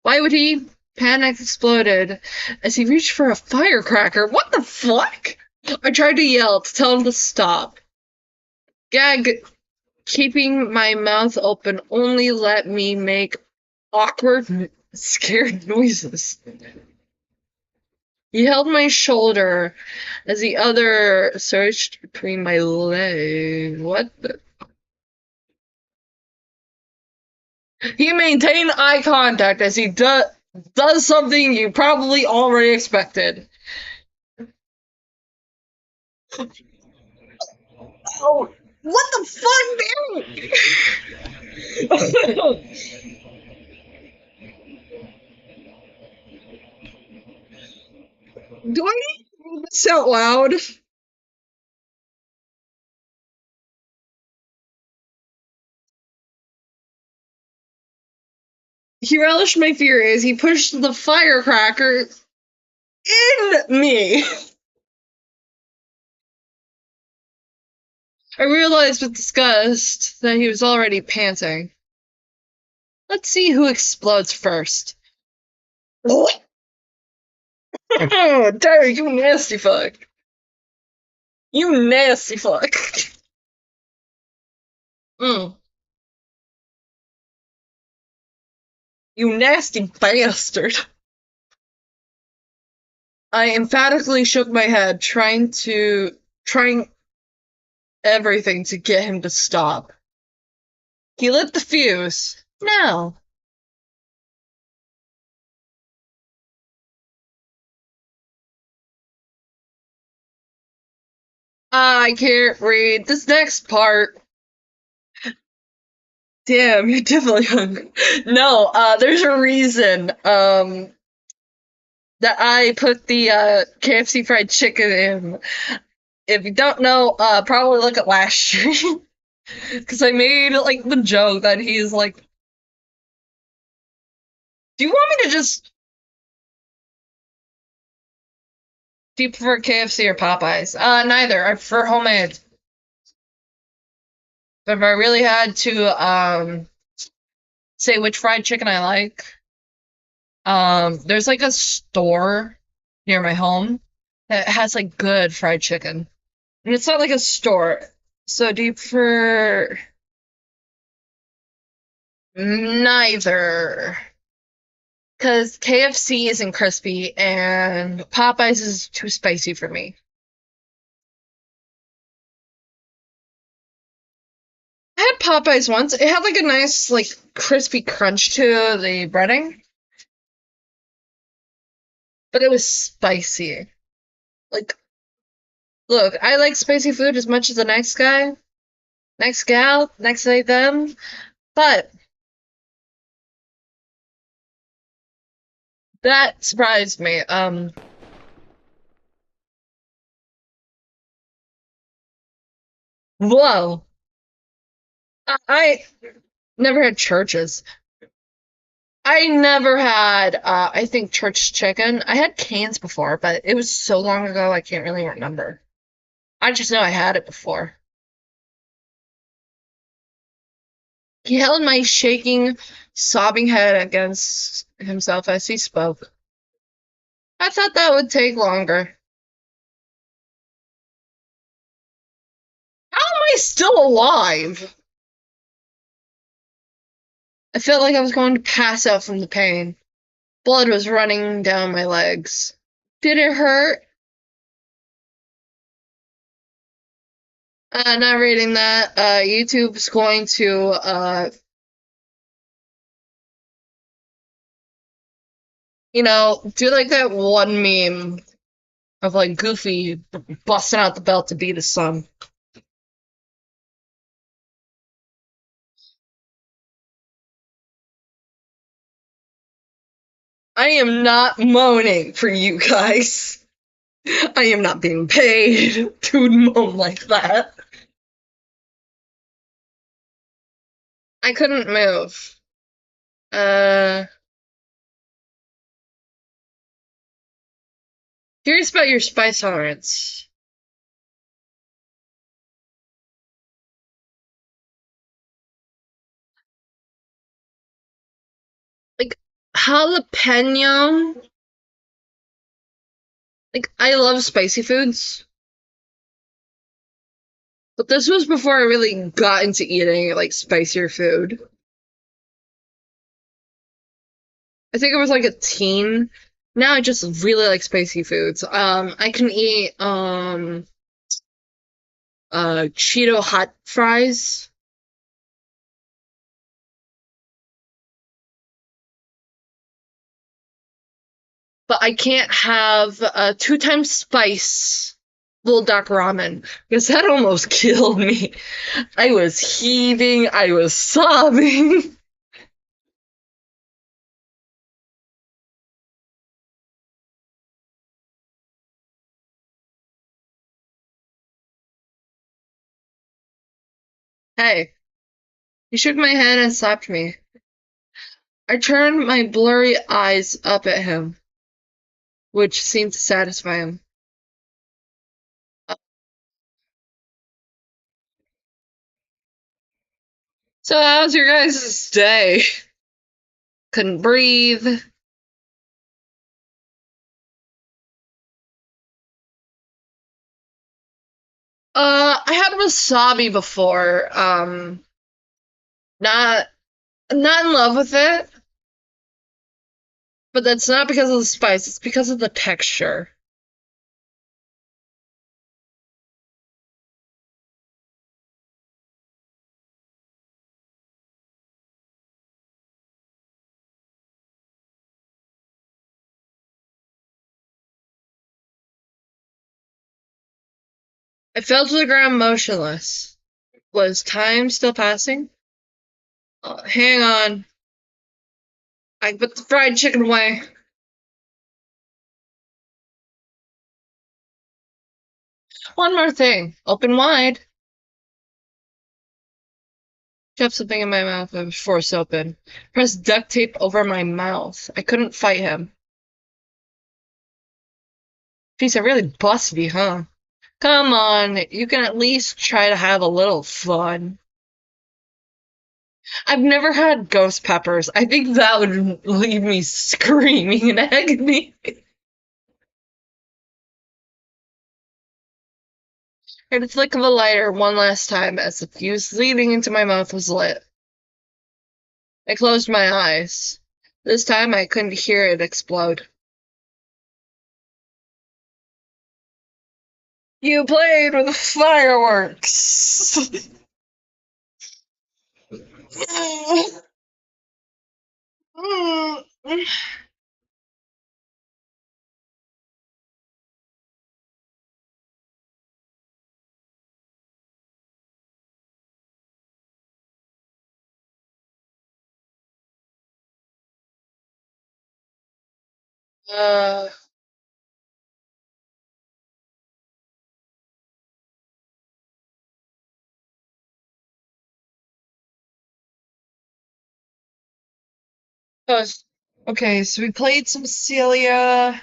Why would he? Panic exploded as he reached for a firecracker. What the fuck? I tried to yell to tell him to stop. Gag, keeping my mouth open, only let me make awkward, scared noises. He held my shoulder as the other searched between my legs. What the? He maintained eye contact as he does something you probably already expected. Oh, What the fuck, dude? Do I need to read this out loud? He relished my fury as he pushed the firecracker in me. I realized with disgust that he was already panting. Let's see who explodes first. Oh, Terry, you nasty fuck. You nasty fuck. Mm. You nasty bastard. I emphatically shook my head, trying everything to get him to stop. He lit the fuse. Now. I can't read this next part. Damn, you're definitely hungry. No, there's a reason, that I put the, KFC fried chicken in. If you don't know, probably look at last stream. Because I made, like, the joke that he's like, do you want me to just... Do you prefer KFC or Popeyes? Neither. I prefer homemade. But if I really had to, say which fried chicken I like, there's like a store near my home that has like good fried chicken. And it's not like a store. So do you prefer neither? Because KFC isn't crispy and Popeyes is too spicy for me. I had Popeyes once. It had like a nice, like, crispy crunch to the breading, but it was spicy. Like, look, I like spicy food as much as the next guy, next gal, next they, them, but that surprised me. Whoa. I never had churches. I never had, I think, church chicken. I had Cane's before, but it was so long ago I can't really remember. I just know I had it before. He held my shaking, sobbing head against himself as he spoke. I thought that would take longer. How am I still alive? I felt like I was going to pass out from the pain. Blood was running down my legs. Did it hurt? Not reading that. YouTube's going to, do like that one meme of like Goofy busting out the belt to beat his son. I am not moaning for you guys. I am not being paid to moan like that. I couldn't move. Uh, Curious about your spice tolerance. Like, jalapeno. Like, I love spicy foods, but this was before I really got into eating, like, spicier food. I think I was like a teen. Now I just really like spicy foods. I can eat, Cheeto hot fries. But I can't have 2 times spice Bulldog ramen, because that almost killed me. I was heaving, I was sobbing. Hey, he shook my head and slapped me. I turned my blurry eyes up at him, which seemed to satisfy him. So, how's your guys' day? Couldn't breathe. I had wasabi before. Not not in love with it, but that's not because of the spice. It's because of the texture. I fell to the ground motionless. Was time still passing? Hang on. I put the fried chicken away. One more thing. Open wide. Shoved something in my mouth. I was forced open. Pressed duct tape over my mouth. I couldn't fight him. Geez, I really busted you, huh? Come on, you can at least try to have a little fun. I've never had ghost peppers. I think that would leave me screaming in agony. Heard the flick of a lighter one last time as the fuse leading into my mouth was lit. I closed my eyes. This time I couldn't hear it explode. You played with fireworks! uh, okay, so we played some Celia.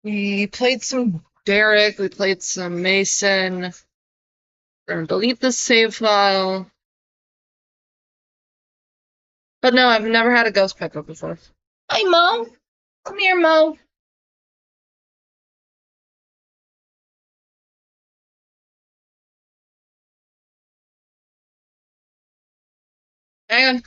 We played some Derek. We played some Mason. We're gonna delete this save file. But no, I've never had a ghost pepper before. Hi, Mo. Come here, Mo. Hang on.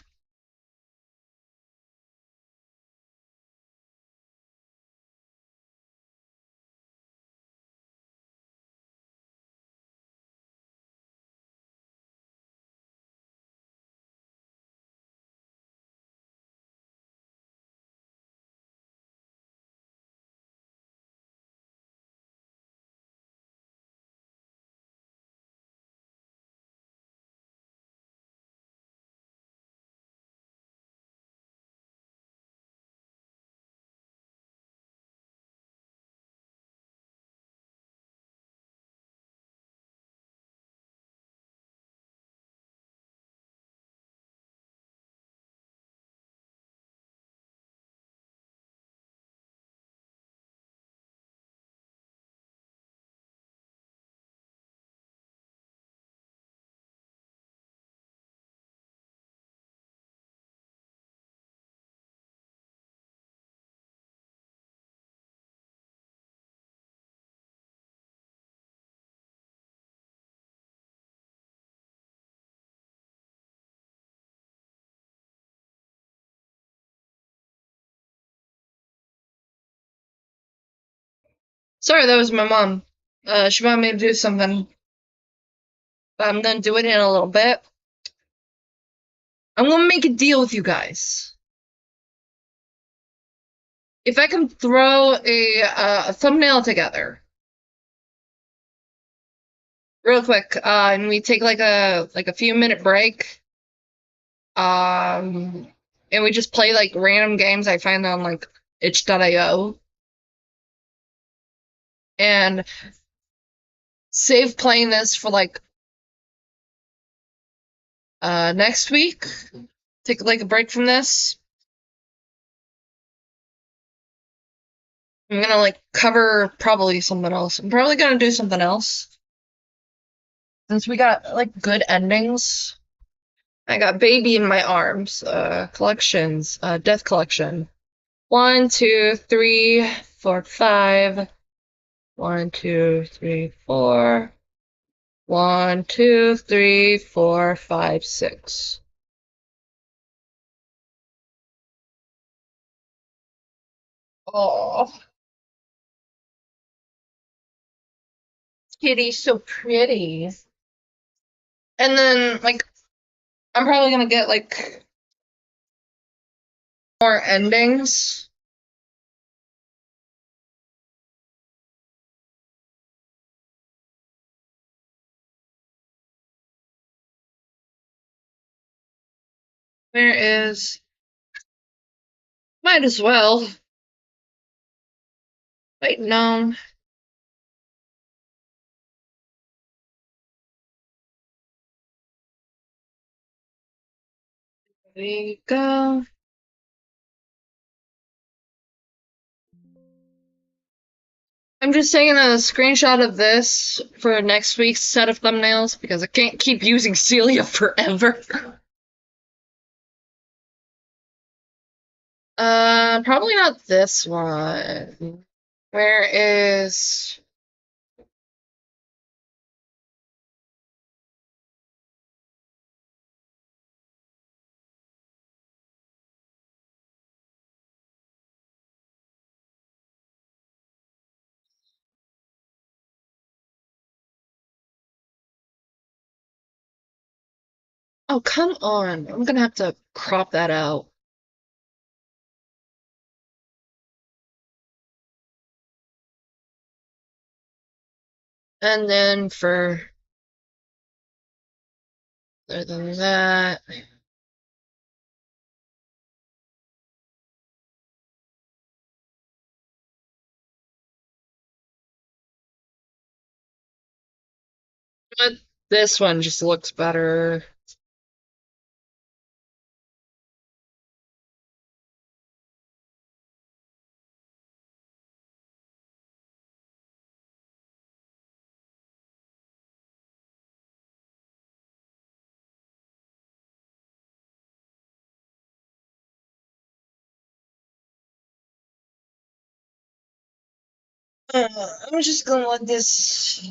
Sorry, that was my mom. She wanted me to do something, but I'm gonna do it in a little bit. I'm gonna make a deal with you guys. If I can throw a thumbnail together real quick, and we take like a few minute break. Um, and we just play like random games I find on like itch.io and save playing this for like next week. Take like a break from this. I'm gonna like cover probably something else. I'm probably gonna do something else since we got like good endings. I got Baby in My Arms, collections, Death Collection. 1, 2, 3, 4, 5. 1, 2, 3, 4. 1, 2, 3, 4, 5, 6. Oh, Kitty's so pretty. And then like I'm probably gonna get like more endings. Where is might as well. Wait, no. There you go. I'm just taking a screenshot of this for next week's set of thumbnails because I can't keep using Celia forever. Probably not this one. Where is Oh, come on. I'm gonna have to crop that out. And then for other than that, but this one just looks better. I'm just gonna let this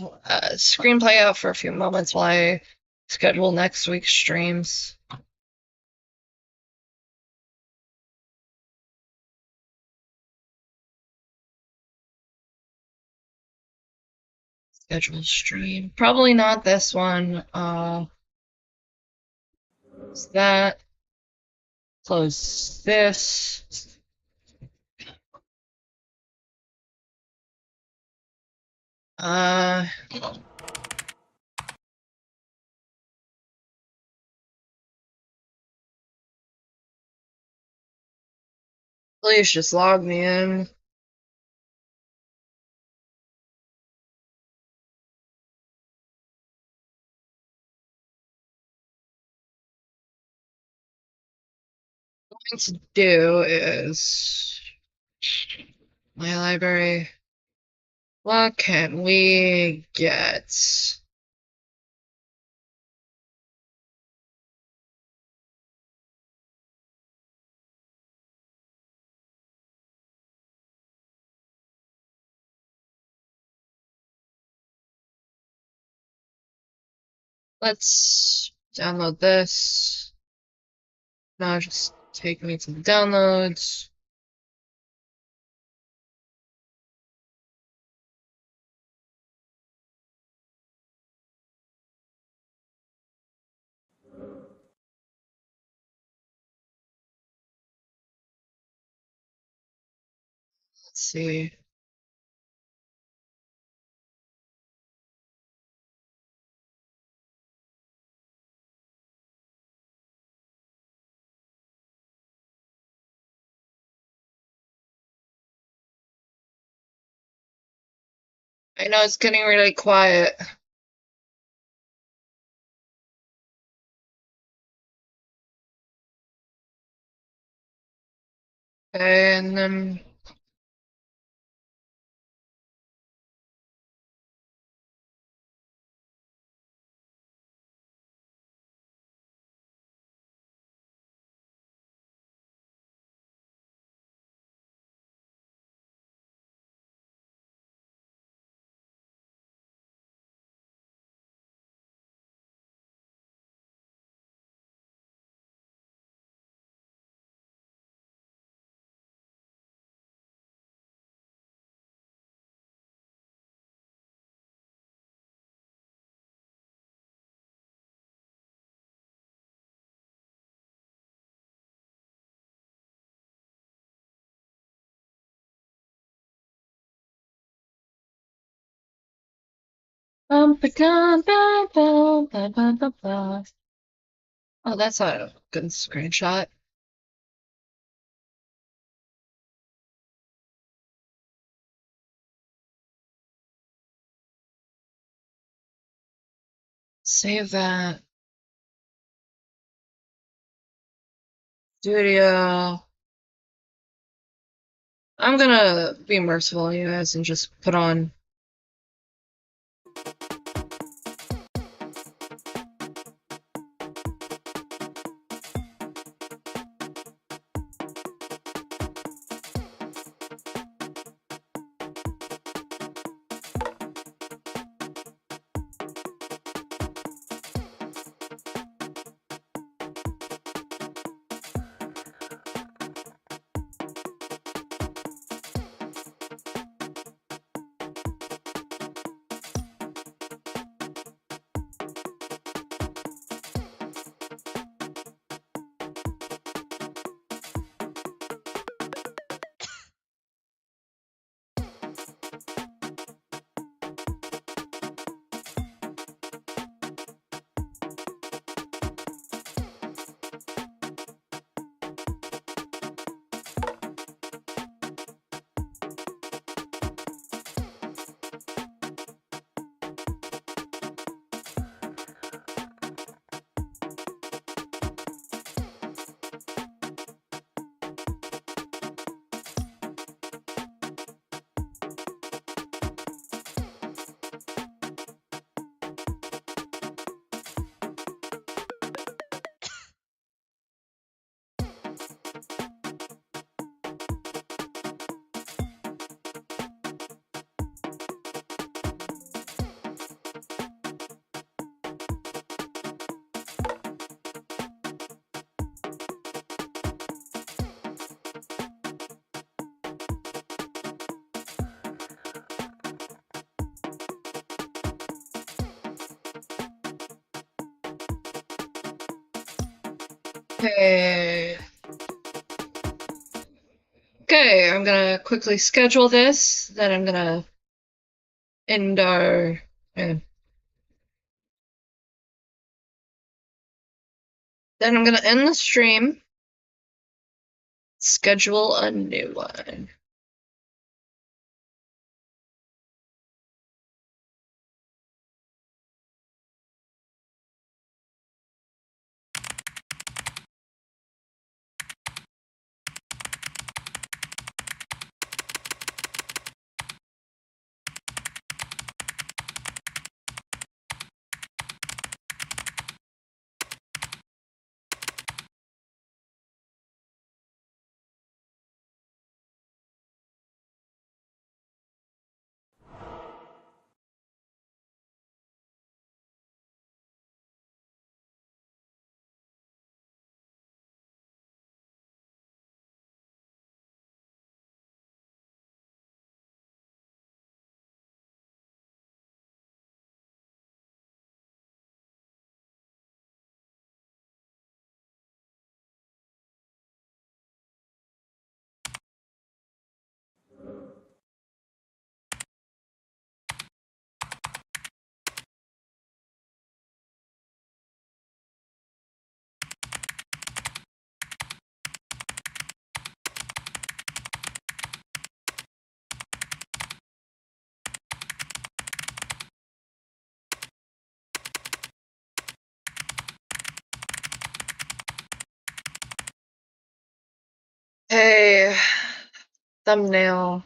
screenplay out for a few moments while I schedule next week's streams. Schedule stream. Probably not this one. Close that. Close this. Uh, Please just log me in. What I'm going to do is my library. What can we get? Let's download this. Now just take me to the downloads. Let's see. I know it's getting really quiet. Okay, and then ba-dum-ba-bum, ba-ba-ba-ba. Oh, that's a good screenshot. Save that. Studio. I'm gonna be merciful to you guys and just put on. Okay. Okay, I'm gonna quickly schedule this. Then I'm gonna end our. uh, Then I'm gonna end the stream. Schedule a new one. Hey, thumbnail.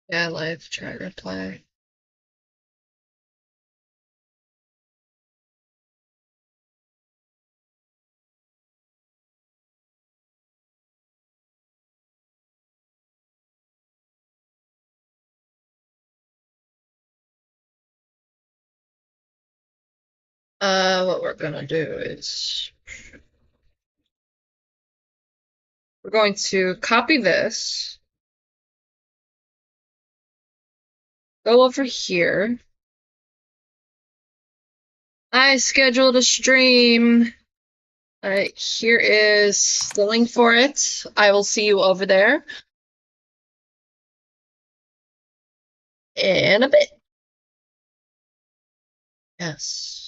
Yeah, live chat reply. What we're gonna do is we're going to copy this, go over here. I scheduled a stream. Alright, here is the link for it. I will see you over there in a bit. Yes.